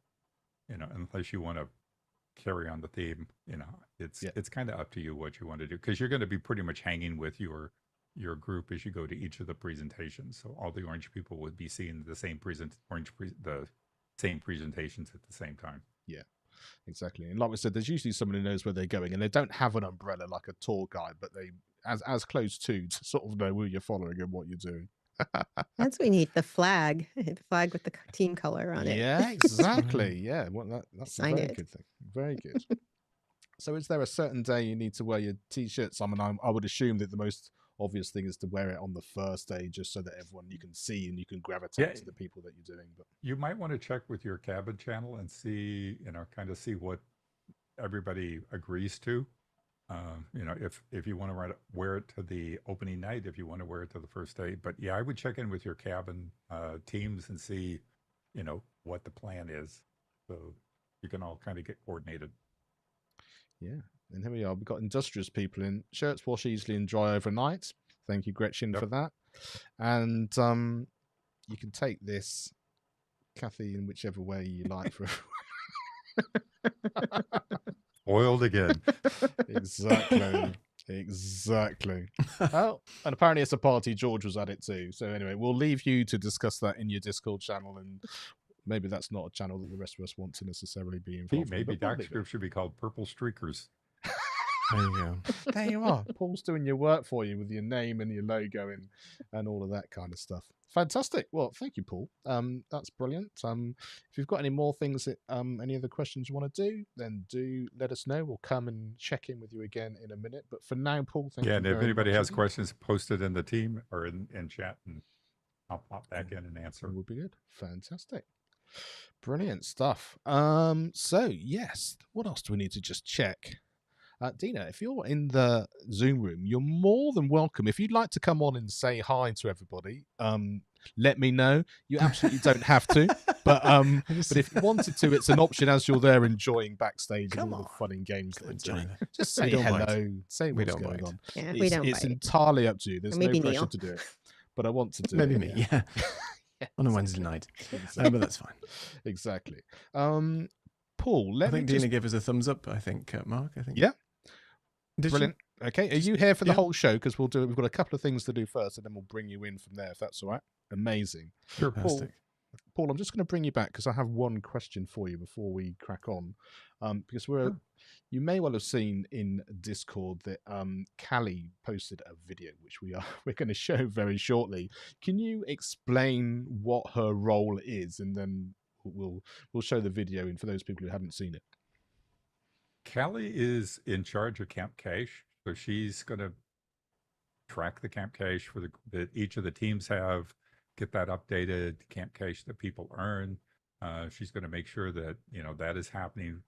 unless you want to carry on the theme, it's kind of up to you what you want to do. Cause you're going to be pretty much hanging with your group as you go to each of the presentations. So all the orange people would be seeing the same same presentations at the same time. Yeah, exactly. And like we said, there's usually someone who knows where they're going, and they don't have an umbrella like a tour guide, but they as close to sort of know who you're following and what you're doing. That's what we need. The flag with the team color on it. Yeah, exactly. Yeah, well, that's Sign a very it. good thing. Very good. So is there a certain day you need to wear your t-shirts? I mean, I would assume that the most obvious thing is to wear it on the first day, just so that everyone you can see and you can gravitate to the people that you're doing. But you might want to check with your cabin channel and see, kind of see what everybody agrees to. If you want to wear it to the opening night, if you want to wear it to the first day. But yeah, I would check in with your cabin teams and see, what the plan is, so you can all kind of get coordinated. Yeah. And here we are. We've got industrious people in shirts wash easily and dry overnight. Thank you, Gretchen, for that. And you can take this, Kathy, in whichever way you like. For Oiled again. Exactly. Oh, and apparently it's a party. George was at it too. So anyway, we'll leave you to discuss that in your Discord channel, and maybe that's not a channel that the rest of us want to necessarily be involved in. Maybe Dark Script should be called Purple Streakers. There you go. There you are. Paul's doing your work for you with your name and your logo and all of that kind of stuff. Fantastic. Well, thank you, Paul. That's brilliant. If you've got any more things that any other questions you want to do, then do let us know. We'll come and check in with you again in a minute. But for now, Paul, thank you. Yeah, and if anybody much has questions, post it in the team or in chat, and I'll pop back in and answer. It will be good. Fantastic. Brilliant stuff. So yes, what else do we need to just check? Dina, if you're in the Zoom room, you're more than welcome. If you'd like to come on and say hi to everybody, let me know. You absolutely don't have to, but if you wanted to, it's an option as you're there enjoying backstage and all the fun and games that are doing. Just say hello, say what's going on. Yeah, we don't it's bite. entirely up to you. There's no pressure Neil. to do it, but I want to do maybe it. me, yeah. On a Wednesday night, but that's fine. Exactly. Paul, I think Dina gave us a thumbs up. I think Mark. I think. Yeah. Brilliant. Okay, are you here for the whole show? Because we've got a couple of things to do first, and then we'll bring you in from there, if that's all right. Amazing. Sure. Paul, I'm just going to bring you back because I have one question for you before we crack on. Because you may well have seen in Discord that Callie posted a video which we're going to show very shortly. Can you explain what her role is, and then we'll show the video in for those people who haven't seen it. Callie is in charge of Camp Cache, so she's going to track the Camp Cache for that each of the teams have, get that updated Camp Cache that people earn. She's going to make sure that that is happening.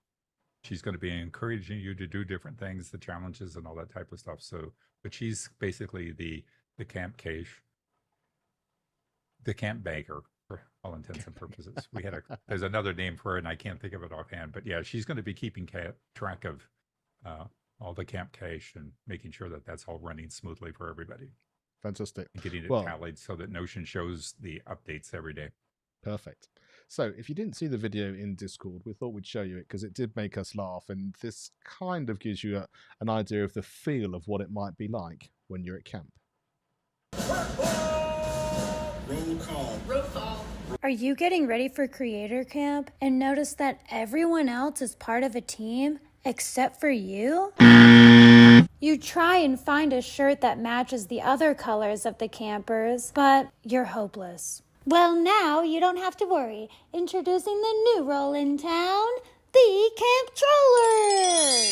She's going to be encouraging you to do different things, the challenges and all that type of stuff. So, but she's basically the Camp Cache, the camp banker for all intents and purposes. There's another name for her, and I can't think of it offhand. But yeah, she's going to be keeping track of all the Camp Cache and making sure that that's all running smoothly for everybody. Fantastic. And getting it tallied so that Notion shows the updates every day. Perfect. So if you didn't see the video in Discord, we thought we'd show you it because it did make us laugh, and this kind of gives you an idea of the feel of what it might be like when you're at camp. Roll call. Roll call. Are you getting ready for Creator Camp and notice that everyone else is part of a team except for you? You try and find a shirt that matches the other colors of the campers, but you're hopeless. Well, now you don't have to worry. Introducing the new role in town, the Camptroller!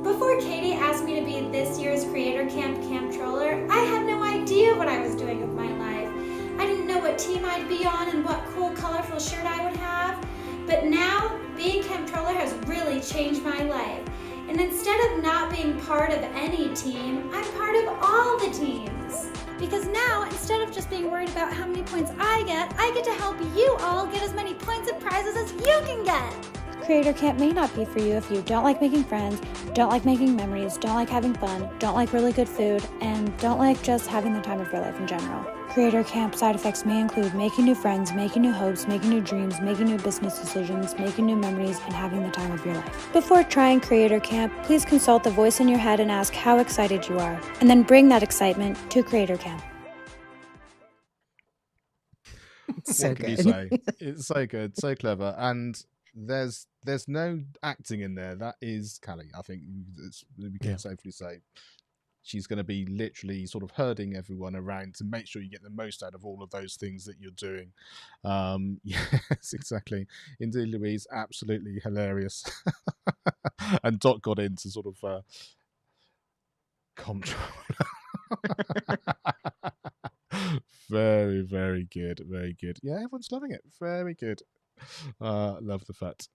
Before Katie asked me to be this year's Creator Camp Camptroller, I had no idea what I was doing with my life. I didn't know what team I'd be on and what cool, colorful shirt I would have. But now, being Camptroller has really changed my life. And instead of not being part of any team, I'm part of all the teams. Because now, instead of just being worried about how many points I get to help you all get as many points and prizes as you can get. Creator Camp may not be for you if you don't like making friends, don't like making memories, don't like having fun, don't like really good food, and don't like just having the time of your life in general. Creator Camp side effects may include making new friends, making new hopes, making new dreams, making new business decisions, making new memories, and having the time of your life. Before trying Creator Camp, please consult the voice in your head and ask how excited you are, and then bring that excitement to Creator Camp. So what can you say? It's so good, so clever, and there's no acting in there. That is Callie. I think we can safely say she's going to be literally sort of herding everyone around to make sure you get the most out of all of those things that you're doing. Yes, exactly. Indeed, Louise, absolutely hilarious. And Dot got into sort of control. Very, very good. Very good. Yeah, everyone's loving it. Very good. Love the fact.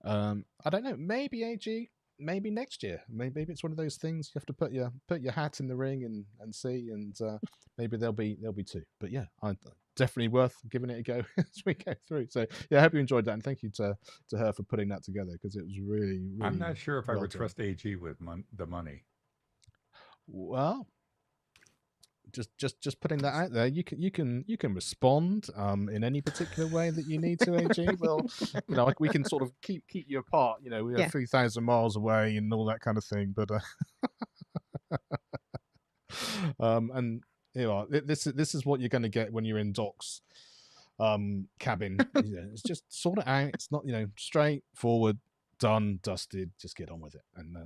I don't know. Maybe AG. Maybe next year. Maybe it's one of those things you have to put your hat in the ring and see. And maybe there'll be two. But yeah, definitely worth giving it a go as we go through. So yeah, I hope you enjoyed that, and thank you to her for putting that together because it was really, really. I'm not sure if I would trust AG with the money. Well. Just putting that out there. You can respond in any particular way that you need to, AG. Well, we can sort of keep you apart. We are 3,000 miles away and all that kind of thing. But and this is what you're going to get when you're in Doc's cabin. It's just sort it out. It's not straightforward, done, dusted. Just get on with it. And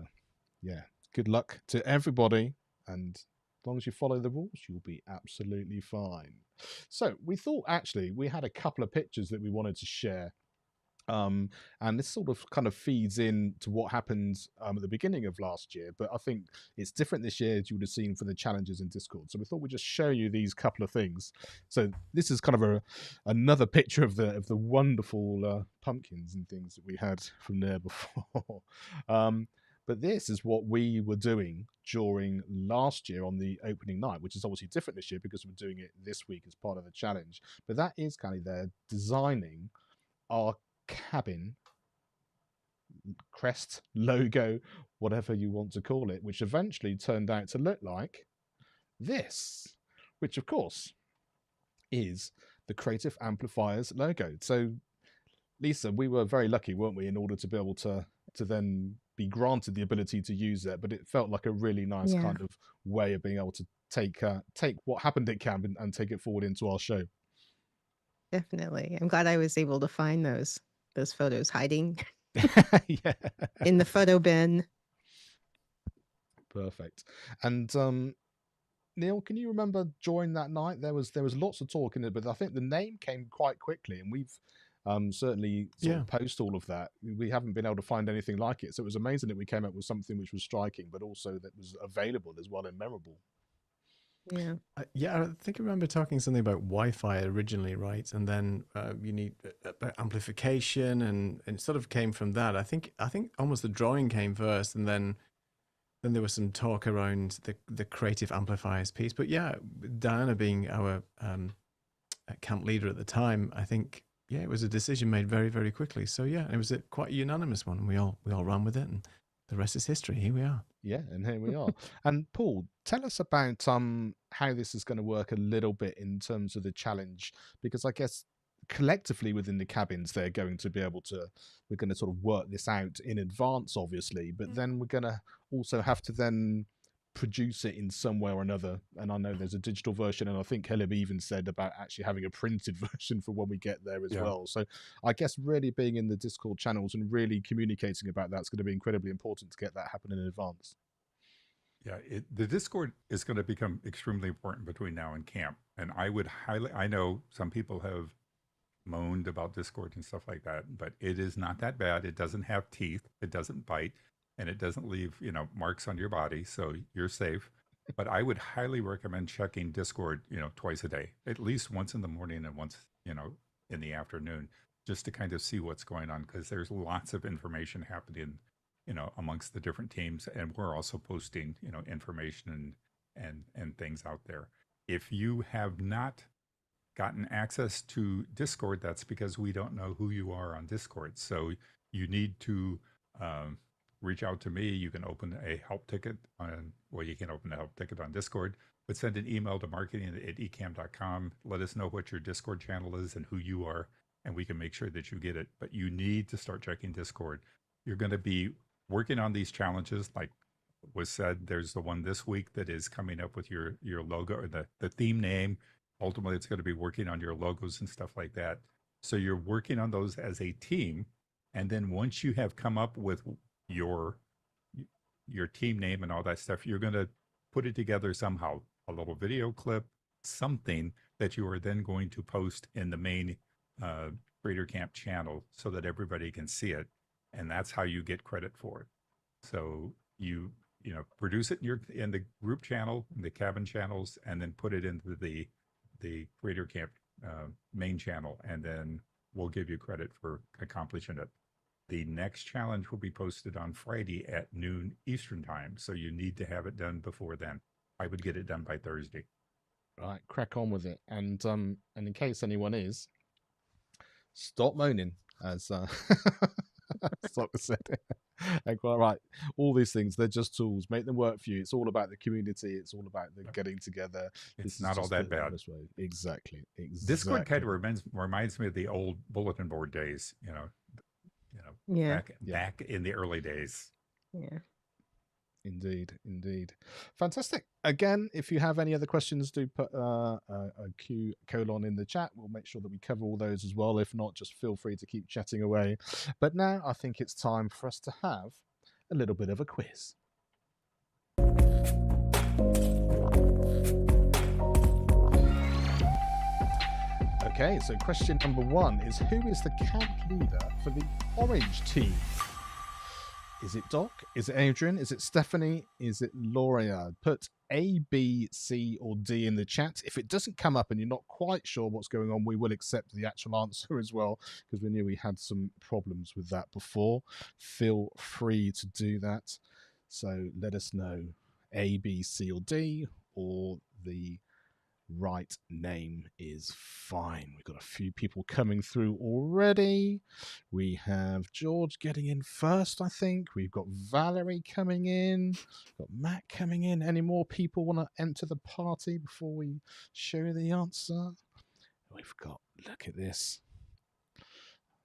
good luck to everybody. And as long as you follow the rules, you'll be absolutely fine. So we thought actually we had a couple of pictures that we wanted to share. And this sort of kind of feeds in to what happened at the beginning of last year. But I think it's different this year, as you would have seen for the challenges in Discord. So we thought we'd just show you these couple of things. So this is kind of another picture of the wonderful pumpkins and things that we had from there before. But this is what we were doing during last year on the opening night, which is obviously different this year because we're doing it this week as part of the challenge. But that is kind of there designing our cabin crest, logo, whatever you want to call it, which eventually turned out to look like this, which of course is the Creative Amplifiers logo. So Lisa, we were very lucky, weren't we, in order to be able to then be granted the ability to use it, but it felt like a really nice kind of way of being able to take what happened at camp and take it forward into our show. Definitely. I'm glad I was able to find those photos hiding yeah. in the photo bin. Perfect. And Neil, can you remember during that night there was lots of talk in it, but I think the name came quite quickly, and we've certainly sort of post all of that. We haven't been able to find anything like it, so it was amazing that we came up with something which was striking, but also that was available as well and memorable. Yeah. I think I remember talking something about Wi-Fi originally, right? And then you need amplification, and it sort of came from that. I think almost the drawing came first, and then there was some talk around the Creative Amplifiers piece. But yeah, Diana being our camp leader at the time, I think it was a decision made very, very quickly. So yeah, it was quite a unanimous one. We all ran with it, and the rest is history. Here we are. Yeah, and here we are. And Paul, tell us about how this is going to work a little bit in terms of the challenge, because I guess collectively within the cabins we're going to sort of work this out in advance, obviously, but then we're going to also have to then produce it in some way or another. And I know there's a digital version, and I think Caleb even said about actually having a printed version for when we get there as well. So I guess really being in the Discord channels and really communicating about that's going to be incredibly important to get that happening in advance. Yeah, the Discord is going to become extremely important between now and camp. And I know some people have moaned about Discord and stuff like that, but it is not that bad. It doesn't have teeth, it doesn't bite, and it doesn't leave, marks on your body, so you're safe. But I would highly recommend checking Discord, twice a day, at least once in the morning and once, in the afternoon, just to kind of see what's going on, because there's lots of information happening, amongst the different teams, and we're also posting, information and things out there. If you have not gotten access to Discord, that's because we don't know who you are on Discord. So you need to reach out to me. You can open a help ticket you can open a help ticket on Discord, but send an email to marketing@ecamm.com. Let us know what your Discord channel is and who you are, and we can make sure that you get it. But you need to start checking Discord. You're going to be working on these challenges, like was said. There's the one this week that is coming up with your logo or the theme name. Ultimately, it's going to be working on your logos and stuff like that. So you're working on those as a team. And then once you have come up with your team name and all that stuff, you're going to put it together somehow, a little video clip, something that you are then going to post in the main Creator Camp channel so that everybody can see it. And that's how you get credit for it. So you produce it in the group channel, in the cabin channels, and then put it into the Creator Camp main channel, and then we'll give you credit for accomplishing it. The next challenge will be posted on Friday at noon Eastern time, so you need to have it done before then. I would get it done by Thursday. Right, crack on with it. And in case anyone is, stop moaning, as Soccer said. And quite right, all these things, they're just tools. Make them work for you. It's all about the community. It's all about the getting together. It's not all that bad. Exactly. Discord kind of reminds me of the old bulletin board days, back in the early days. Yeah. Indeed. Fantastic. Again, if you have any other questions, do put a Q colon in the chat. We'll make sure that we cover all those as well. If not, just feel free to keep chatting away. But now I think it's time for us to have a little bit of a quiz. Okay, so question number 1 is, who is the camp leader for the orange team? Is it Doc? Is it Adrian? Is it Stephanie? Is it Loria? Put A, B, C, or D in the chat. If it doesn't come up and you're not quite sure what's going on, we will accept the actual answer as well, because we knew we had some problems with that before. Feel free to do that. So let us know A, B, C, or D, or the right name is fine. We've got a few people coming through already. We have George getting in first, I think. We've got Valerie coming in. Got Matt coming in. Any more people want to enter the party before we show you the answer? We've got, look at this.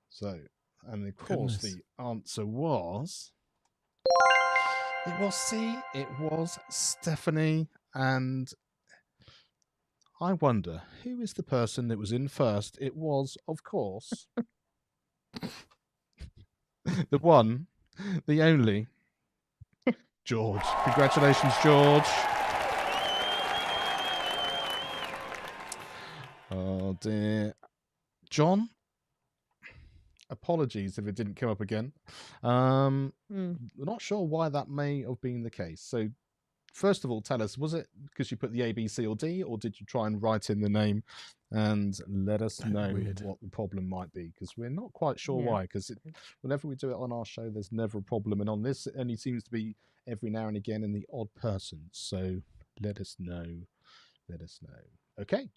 So, and of course, the answer was, it was C. It was Stephanie. And I wonder, who is the person that was in first? It was, of course, the one, the only, George. Congratulations, George. Oh, dear. John, apologies if it didn't come up again. We're not sure why that may have been the case. So, first of all, tell us, was it because you put the A, B, C, or D, or did you try and write in the name? And let us know what the problem might be, because we're not quite sure why. Because whenever we do it on our show, there's never a problem. And on this, it only seems to be every now and again in the odd person. So let us know. Let us know. Okay.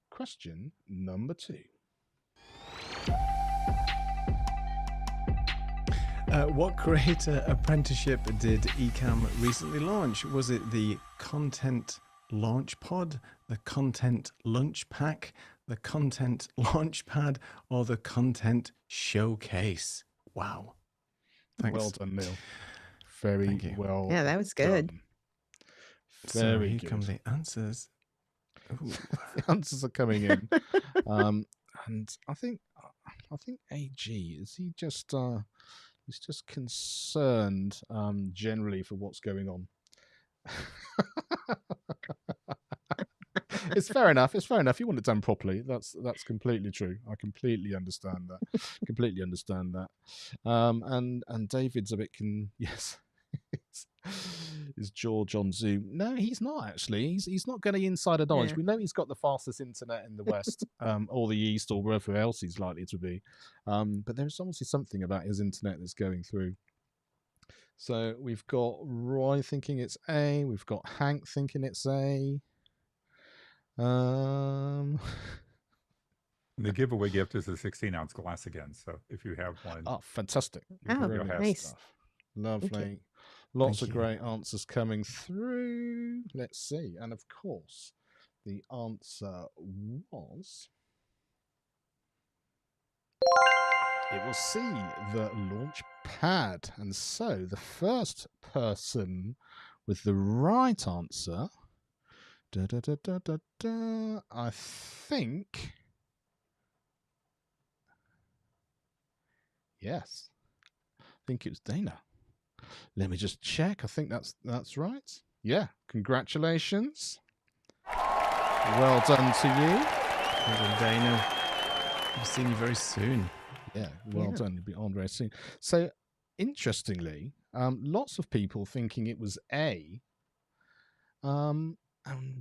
Question number 2. What creator apprenticeship did Ecamm recently launch? Was it the Content Launch Pod, the Content Lunch Pack, the Content Launchpad, or the Content Showcase? Wow. Thanks. Well done, Neil. Very well. Yeah, that was good. Done. So here come the answers. The answers are coming in. And I think AG, is he just he's just concerned generally for what's going on. It's fair enough. It's fair enough. You want it done properly. That's completely true. I completely understand that. Completely understand that. And David's a bit yes. Is George on Zoom? No, he's not actually. He's not getting insider knowledge. We know he's got the fastest internet in the West, or the East, or wherever else he's likely to be. But there's obviously something about his internet that's going through. So we've got Roy thinking it's A. We've got Hank thinking it's A. The giveaway gift is a 16-ounce glass again. So if you have one, fantastic! Nice, stuff. Lovely. Lots of great answers coming through. Let's see. And of course, the answer was, it was C, the launch pad. And so the first person with the right answer, I think, yes, I think it was Dana. Let me just check. I think that's right. Yeah, congratulations. Well done to you. Well done, Dana. I'll see you very soon. Yeah, well done. You'll be on very soon. So, interestingly, lots of people thinking it was A. And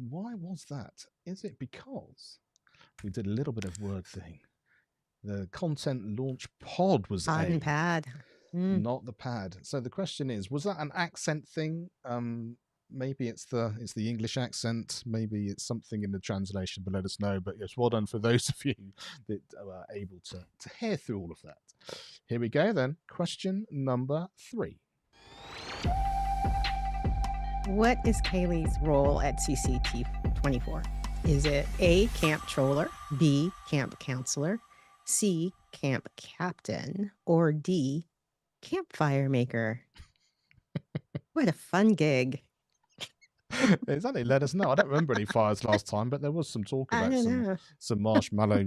why was that? Is it because we did a little bit of word thing? The Content Launch Pod was Pod A. and pad. Not the pad. So the question is, was that an accent thing? Maybe it's the English accent. Maybe it's something in the translation, but let us know. But yes, well done for those of you that are able to hear through all of that. Here we go then. Question number 3. What is Kaylee's role at CCT24? Is it A, camp troller, B, camp counselor, C, camp captain, or D, campfire maker? What a fun gig. Exactly. Let us know. I don't remember any fires last time, but there was some talk about some marshmallow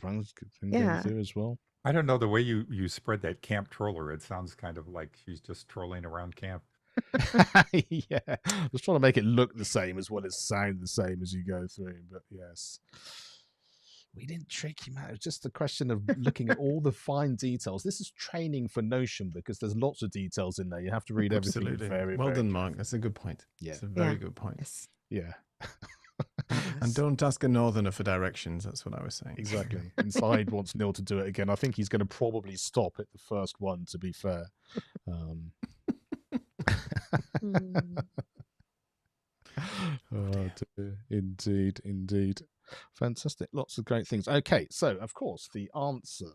going through as well. I don't know, the way you spread that camp troller, it sounds kind of like she's just trolling around camp. Yeah, I was trying to make it look the same as well as sound the same as you go through, but yes. We didn't trick him out. It was just a question of looking at all the fine details. This is training for Notion because there's lots of details in there. You have to read everything. Absolutely. Very, well very done, Mark. That's a good point. Yeah. It's a very good point. Yes. Yeah. And don't ask a northerner for directions. That's what I was saying. Exactly. Inside wants Neil to do it again. I think he's going to probably stop at the first one, to be fair. Oh, dear. Indeed. Fantastic. Lots of great things. Okay, so of course the answer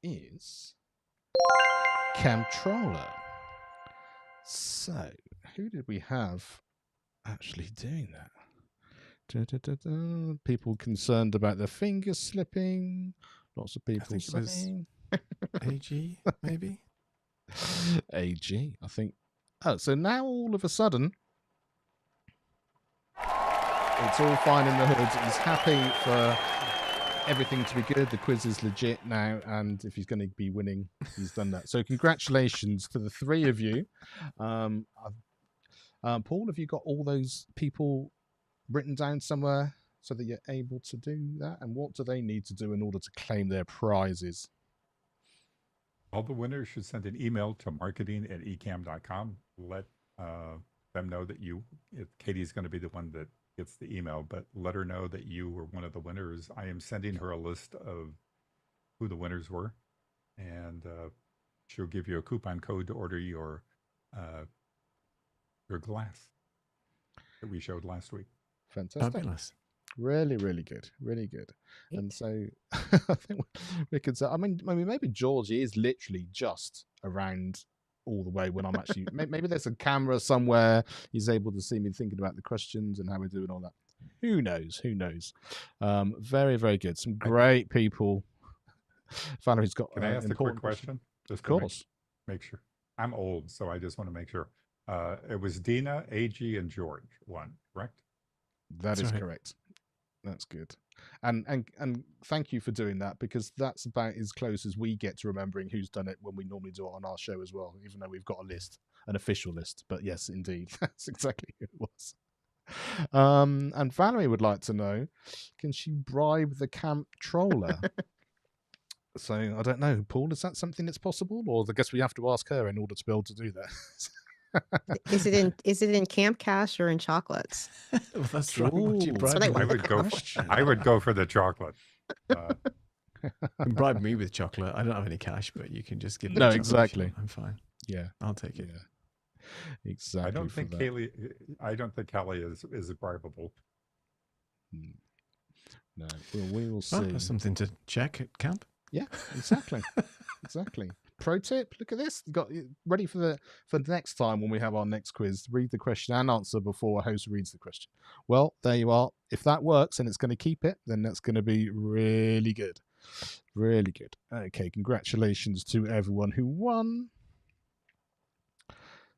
is Camtroller. So who did we have actually doing that? People concerned about their fingers slipping. Lots of people saying AG, maybe? AG, I think. Oh, so now all of a sudden it's all fine in the hood. He's happy for everything to be good. The quiz is legit now, and if he's going to be winning, he's done that. So congratulations to the three of you. Paul, have you got all those people written down somewhere so that you're able to do that? And what do they need to do in order to claim their prizes? All the winners should send an email to marketing@ecamm.com. Let them know that Katie's going to be the one that gets the email, but let her know that you were one of the winners. I am sending her a list of who the winners were, and she'll give you a coupon code to order your glass that we showed last week. Fantastic. Fabulous. Really good. And so I think we could say, I mean, maybe Georgie is literally just around all the way when I'm actually, maybe there's a camera somewhere. He's able to see me thinking about the questions and how we're doing all that. Who knows? Very good. Some great people. Valerie's got Can I ask a quick question? Just of course. Make sure. I'm old, so I just want to make sure. It was Dina, AG, and George won, correct? That is correct. That's good. And thank you for doing that, because that's about as close as we get to remembering who's done it when we normally do it on our show as well, even though we've got a list, an official list. But yes, indeed, that's exactly who it was. And Valerie would like to know, can she bribe the Camptroller? So I don't know, Paul, is that something that's possible, or I guess we have to ask her in order to be able to do that? Is it in camp cash or in chocolates? Well, that's right. Would you bribe me? I would go for the chocolate. You can bribe me with chocolate. I don't have any cash, but you can just give me no, chocolate. exactly. I'm fine. Yeah, I'll take it. Yeah, exactly. I don't think Kelly is bribable. No, we will see. Oh, that's something to check at camp. Yeah, exactly. Pro tip, look at this. Got ready for the next time when we have our next quiz. Read the question and answer before a host reads the question. Well, there you are. If that works and it's going to keep it, then that's going to be really good. Really good. Okay, congratulations to everyone who won.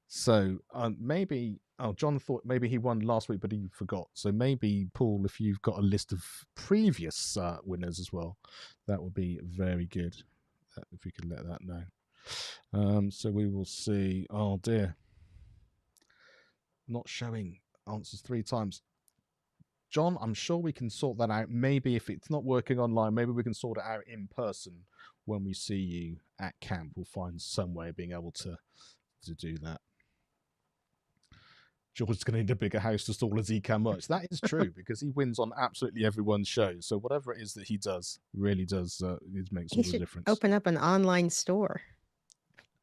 So maybe, John thought maybe he won last week, but he forgot. So maybe, Paul, if you've got a list of previous winners as well, that would be very good. If we could let that know. So we will see. Oh dear. Not showing answers 3 times. John, I'm sure we can sort that out. Maybe if it's not working online, maybe we can sort it out in person when we see you at camp. We'll find some way of being able to do that. George's going to need a bigger house to store his Ecamm merch. That is true, because he wins on absolutely everyone's show. So whatever it is that he does, really does, it makes all the difference. Open up an online store.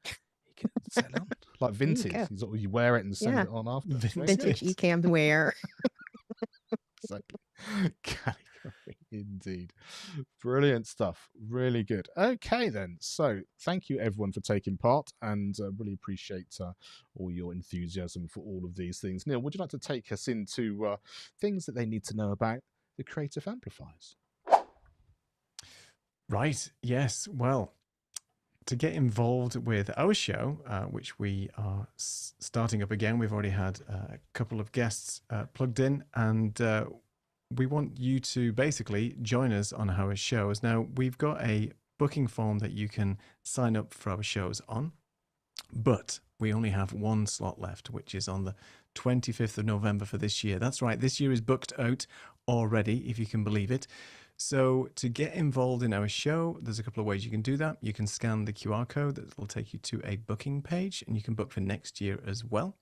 He can sell on like vintage. You wear it and send it on after. Vintage Ecamm wear. Exactly. Category, indeed. Brilliant stuff. Really good. Okay, then. So thank you, everyone, for taking part, and really appreciate all your enthusiasm for all of these things. Neil, would you like to take us into things that they need to know about the Creative Amplifiers? Right. Yes. Well, to get involved with our show, which we are starting up again, we've already had a couple of guests plugged in, and we want you to basically join us on our shows. Now, we've got a booking form that you can sign up for our shows on, but we only have 1 slot left, which is on the 25th of November for this year. That's right, this year is booked out already, if you can believe it. So to get involved in our show, there's a couple of ways you can do that. You can scan the QR code that will take you to a booking page, and you can book for next year as well.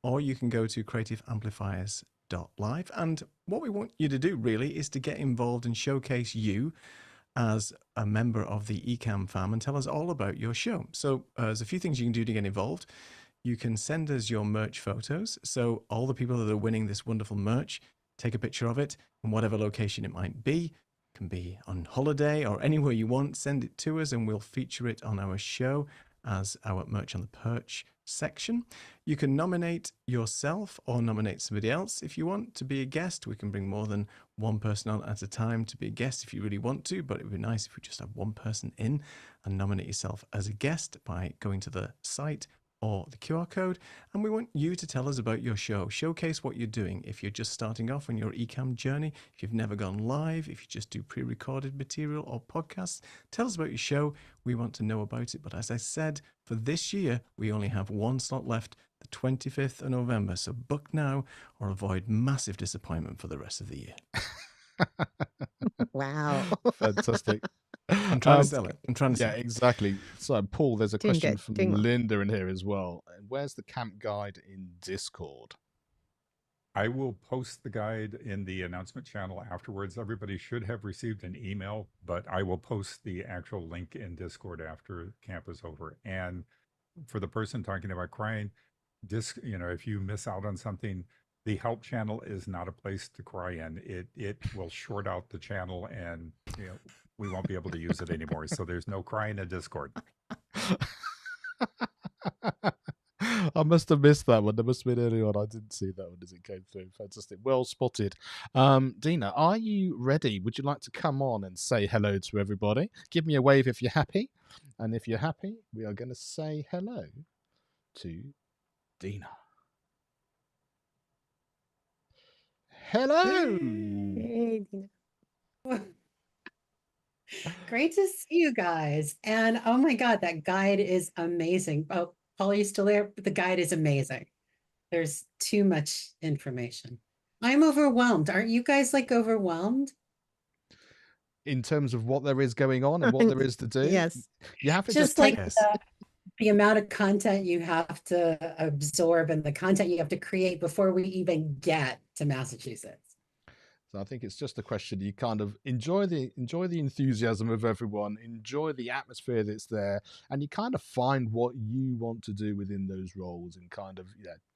Or you can go to creativeamplifiers.live. And what we want you to do really is to get involved and showcase you as a member of the Ecamm Fam and tell us all about your show. So there's a few things you can do to get involved. you can send us your merch photos. So all the people that are winning this wonderful merch, take a picture of it in whatever location it might be. It can be on holiday or anywhere you want. Send it to us and we'll feature it on our show as our merch on the perch section. You can nominate yourself or nominate somebody else if you want to be a guest. We can bring more than one person on at a time to be a guest if you really want to, but it would be nice if we just have one person in and nominate yourself as a guest by going to the site or the QR code. And we want you to tell us about your show. Showcase what you're doing. If you're just starting off on your Ecamm journey, if you've never gone live, if you just do pre-recorded material or podcasts, tell us about your show. We want to know about it. But as I said, for this year, we only have one slot left, the 25th of November. So book now or avoid massive disappointment for the rest of the year. Wow. Fantastic. I'm trying to sell it. Yeah, exactly. So, Paul, there's a Doing question good. from Doing well. Linda in here as well. Where's the camp guide in Discord? I will post the guide in the announcement channel afterwards. Everybody should have received an email, but I will post the actual link in Discord after camp is over. And for the person talking about crying, if you miss out on something, the help channel is not a place to cry in. It will short out the channel and we won't be able to use it anymore. So there's no crying in Discord. I must have missed that one. There must have been early on. I didn't see that one as it came through. Fantastic. Well spotted. Dina, are you ready? Would you like to come on and say hello to everybody? Give me a wave if you're happy. And if you're happy, we are going to say hello to Dina. Hello. Hey, Dina. Great to see you guys. And oh my God, that guide is amazing. Oh, Paul, are you still there? The guide is amazing. There's too much information. I'm overwhelmed. Aren't you guys like overwhelmed? In terms of what there is going on and what there is to do? Yes. You have to just take like the amount of content you have to absorb and the content you have to create before we even get to Massachusetts. So I think it's just a question. You kind of enjoy the enthusiasm of everyone, enjoy the atmosphere that's there, and you kind of find what you want to do within those roles and kind of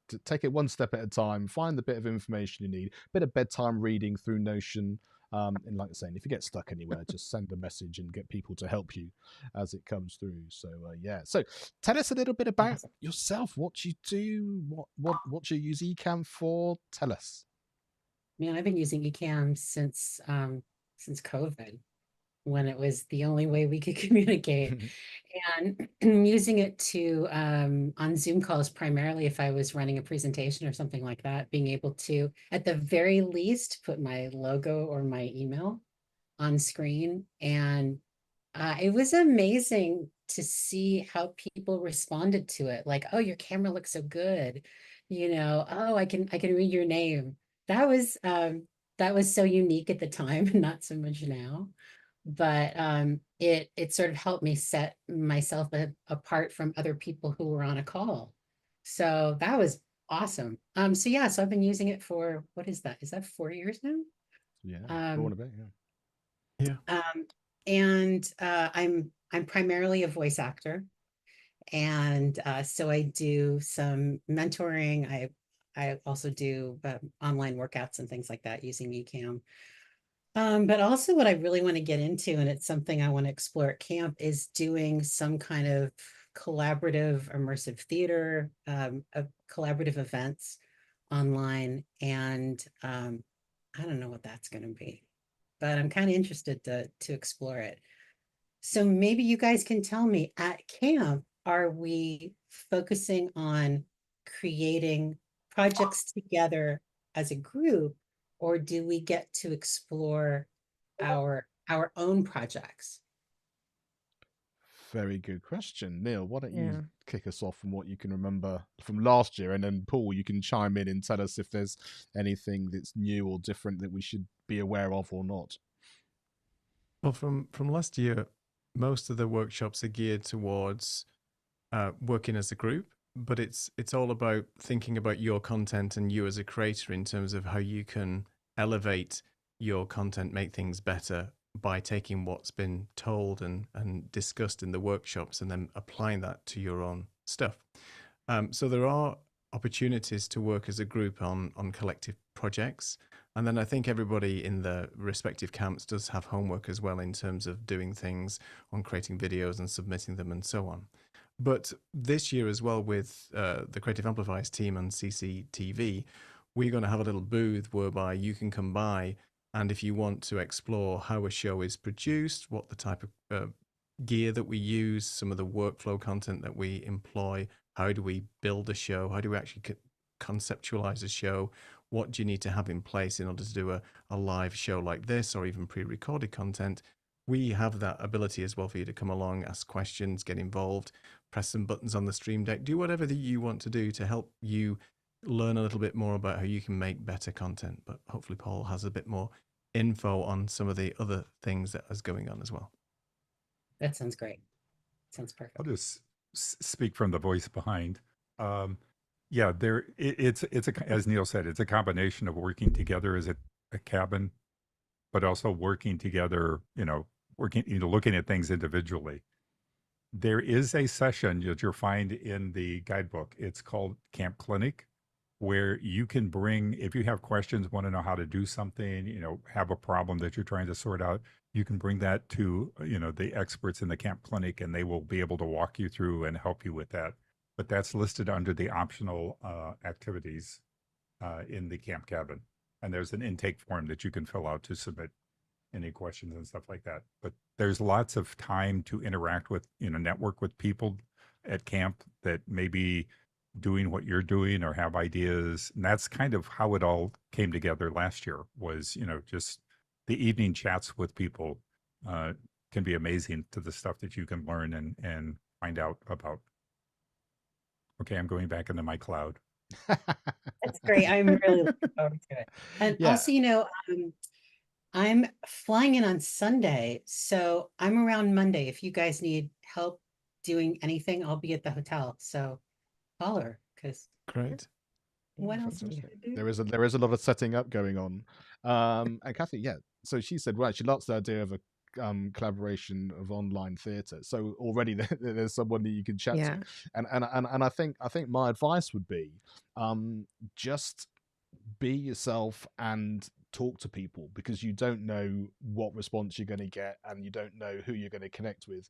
to take it one step at a time, find the bit of information you need, a bit of bedtime reading through Notion. And like I was saying, if you get stuck anywhere, just send a message and get people to help you as it comes through. So so tell us a little bit about yourself, what you do, what you use Ecamm for. Tell us. Man, I've been using Ecamm since COVID, when it was the only way we could communicate. And using it to on Zoom calls, primarily if I was running a presentation or something like that, being able to, at the very least, put my logo or my email on screen. And it was amazing to see how people responded to it. Like, oh, your camera looks so good. Oh, I can read your name. That was so unique at the time, not so much now. But it sort of helped me set myself apart from other people who were on a call. So that was awesome. So I've been using it for, what is that? Is that 4 years now? Yeah, going a bit, yeah. And I'm primarily a voice actor. And so I do some mentoring. I also do online workouts and things like that using Ecamm. But also what I really want to get into, and it's something I want to explore at camp, is doing some kind of collaborative immersive theater, collaborative events online. And I don't know what that's going to be, but I'm kind of interested to explore it. So maybe you guys can tell me, at camp, are we focusing on creating projects together as a group, or do we get to explore our own projects? Very good question. Neil, why don't you kick us off from what you can remember from last year, and then Paul, you can chime in and tell us if there's anything that's new or different that we should be aware of or not. Well, from last year, most of the workshops are geared towards working as a group, but it's all about thinking about your content and you as a creator in terms of how you can elevate your content, make things better by taking what's been told and discussed in the workshops and then applying that to your own stuff. So there are opportunities to work as a group on collective projects. And then I think everybody in the respective camps does have homework as well in terms of doing things on creating videos and submitting them and so on. But this year as well with the Creative Amplifiers team and CCTV, we're going to have a little booth whereby you can come by, and if you want to explore how a show is produced, what the type of gear that we use, some of the workflow content that we employ, how do we build a show, how do we actually conceptualize a show, what do you need to have in place in order to do a live show like this, or even pre-recorded content. We have that ability as well for you to come along, ask questions, get involved, press some buttons on the stream deck, do whatever that you want to do to help you learn a little bit more about how you can make better content. But hopefully Paul has a bit more info on some of the other things that is going on as well. That sounds great. Sounds perfect. I'll just speak from the voice behind. Yeah, it's as Neil said, it's a combination of working together as a cabin, but also working together, looking at things individually. There is a session that you'll find in the guidebook. It's called Camp Clinic, where you can bring, if you have questions, want to know how to do something, have a problem that you're trying to sort out, you can bring that to, the experts in the Camp Clinic, and they will be able to walk you through and help you with that. But that's listed under the optional activities in the camp cabin. And there's an intake form that you can fill out to submit any questions and stuff like that. But there's lots of time to interact with, network with people at camp that may be doing what you're doing or have ideas. And that's kind of how it all came together last year was, just the evening chats with people can be amazing to the stuff that you can learn and find out about. Okay, I'm going back into my cloud. That's great. I'm really looking forward to it. And also, I'm flying in on Sunday, so I'm around Monday. If you guys need help doing anything, I'll be at the hotel. So holler, because great. What else we do? There is a lot of setting up going on. And Kathy, so she said, she likes the idea of a collaboration of online theatre. So already there's someone that you can chat to. And I think my advice would be just be yourself and talk to people, because you don't know what response you're going to get and you don't know who you're going to connect with.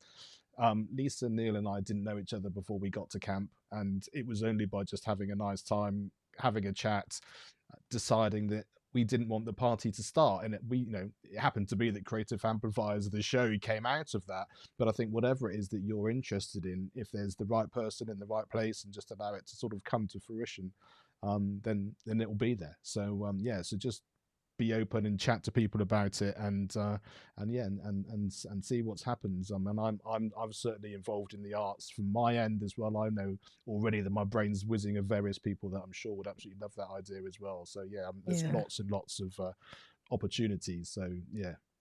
Lisa, Neil and I didn't know each other before we got to camp, and it was only by just having a nice time, having a chat, deciding that we didn't want the party to start. And it happened to be that Creative Amplifiers, the show, came out of that. But I think whatever it is that you're interested in, if there's the right person in the right place and just allow it to sort of come to fruition, then it will be there. So so just be open and chat to people about it, and see what happens. And I'm certainly involved in the arts from my end as well. I know already that my brain's whizzing of various people that I'm sure would absolutely love that idea as well. So there's lots and lots of opportunities. So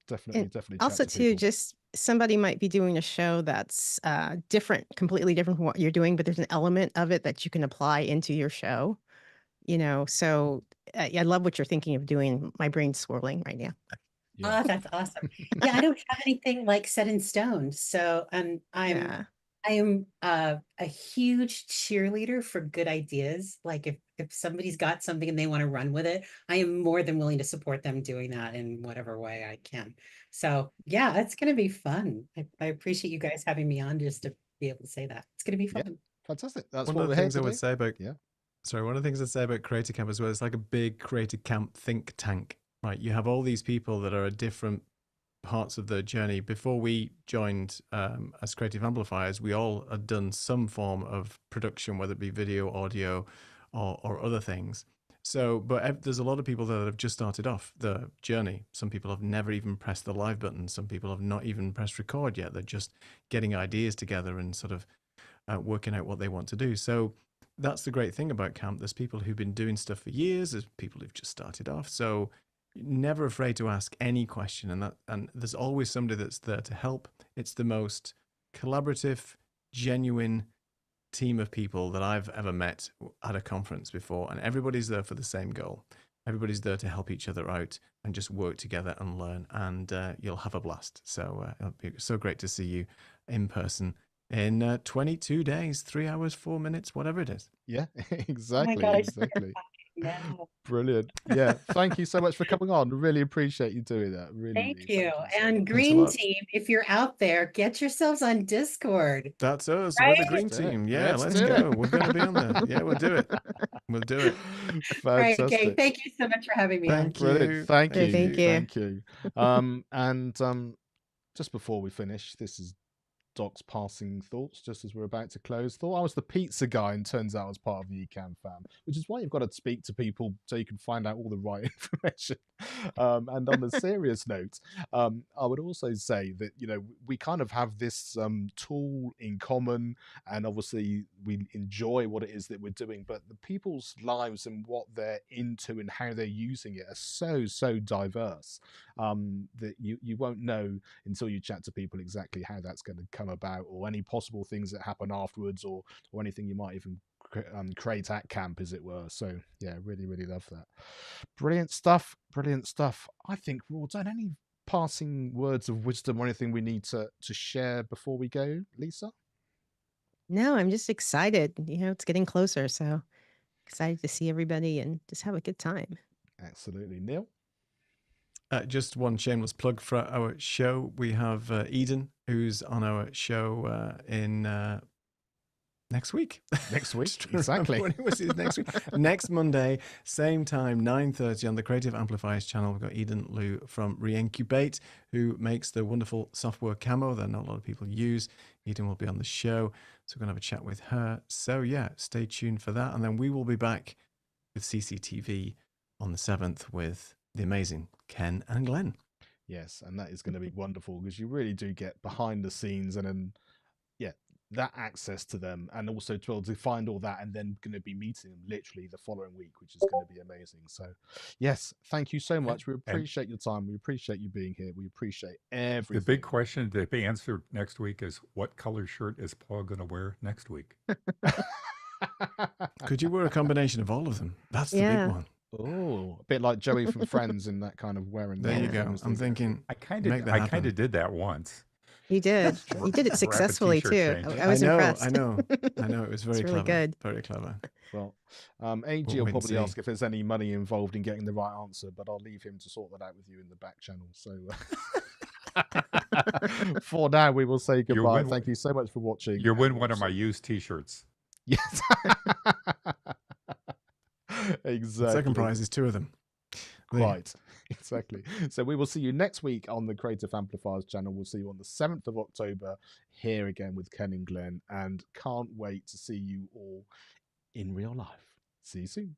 definitely. Also too, just somebody might be doing a show that's completely different from what you're doing, but there's an element of it that you can apply into your show. So I love what you're thinking of doing. My brain's swirling right now. Oh, that's awesome. I don't have anything like set in stone. So I am a huge cheerleader for good ideas. Like if somebody's got something and they want to run with it, I am more than willing to support them doing that in whatever way I can. So it's going to be fun. I appreciate you guys having me on just to be able to say that. It's going to be fun. Fantastic. That's one of the things I would say about one of the things I'd say about Creative Camp as well, it's like a big Creative Camp think tank, right? You have all these people that are at different parts of the journey. Before we joined as Creative Amplifiers, we all had done some form of production, whether it be video, audio, or other things. So, but there's a lot of people that have just started off the journey. Some people have never even pressed the live button. Some people have not even pressed record yet. They're just getting ideas together and sort of working out what they want to do. So that's the great thing about camp. There's people who've been doing stuff for years. There's people who've just started off. So never afraid to ask any question. And there's always somebody that's there to help. It's the most collaborative, genuine team of people that I've ever met at a conference before. And everybody's there for the same goal. Everybody's there to help each other out and just work together and learn. And you'll have a blast. So it'll be so great to see you in person in 22 days, 3 hours, 4 minutes, whatever it is. Yeah, Oh my exactly, God, I exactly. now. Brilliant. Yeah, thank you so much for coming on. Really appreciate you doing that. Really, Thank really you. so And much. Thanks a Green lot. Team, if you're out there, get yourselves on Discord. That's us. Right? We're the green Let's do it. team. Yeah, let's do go. it. We're going to be on there. Yeah, we'll do it. We'll do it. Right, gang. Fantastic. Thank you so much for having me on. Thank Brilliant. you. Thank you. Thank you. Thank you. And just before we finish, this is Doc's passing thoughts just as we're about to close. Thought I was the pizza guy and turns out I was part of the Ecamm Fam, which is why you've got to speak to people so you can find out all the right information. And on a serious note, I would also say that, you know, we kind of have this tool in common, and obviously we enjoy what it is that we're doing, but the people's lives and what they're into and how they're using it are so diverse that you won't know until you chat to people exactly how that's going to come about, or any possible things that happen afterwards, or anything you might even create at camp, as it were. So yeah, really love that. Brilliant stuff. I think we're all done. Any passing words of wisdom or anything we need to share before we go, Lisa? No, I'm just excited. You know, it's getting closer, so excited to see everybody and just have a good time. Absolutely. Neil? Just one shameless plug for our show. We have Eden, who's on our show in next week. Next week, exactly. When it was next week. Next Monday, same time, 9:30 on the Creative Amplifiers channel. We've got Eden Liu from Reincubate, who makes the wonderful software Camo that not a lot of people use. Eden will be on the show, so we're going to have a chat with her. So yeah, stay tuned for that. And then we will be back with CCTV on the 7th with the amazing Ken and Glenn. Yes, and that is going to be wonderful because you really do get behind the scenes and then, yeah, that access to them, and also to be able to find all that, and then going to be meeting them literally the following week, which is going to be amazing. So, yes, thank you so much. We appreciate your time. We appreciate you being here. We appreciate everything. The big question to be answered next week is, what color shirt is Paul going to wear next week? Could you wear a combination of all of them? That's the big one. Oh, a bit like Joey from Friends in that kind of wearing. There you go. I'm thinking I kind of did that once. He did. He did it successfully too. I was impressed. I know. It was very really clever. good. Very clever. Well, AG We'll will wait and probably see. ask if there's any money involved in getting the right answer, but I'll leave him to sort that out with you in the back channel. So for now, we will say goodbye. Thank you so much for watching. You'll win one of my used T-shirts. Yes. Exactly. The second prize is 2 of them. Right. Exactly. So we will see you next week on the Creative Amplifiers channel. We'll see you on the 7th of October here again with Ken and Glenn, and can't wait to see you all in real life. See you soon.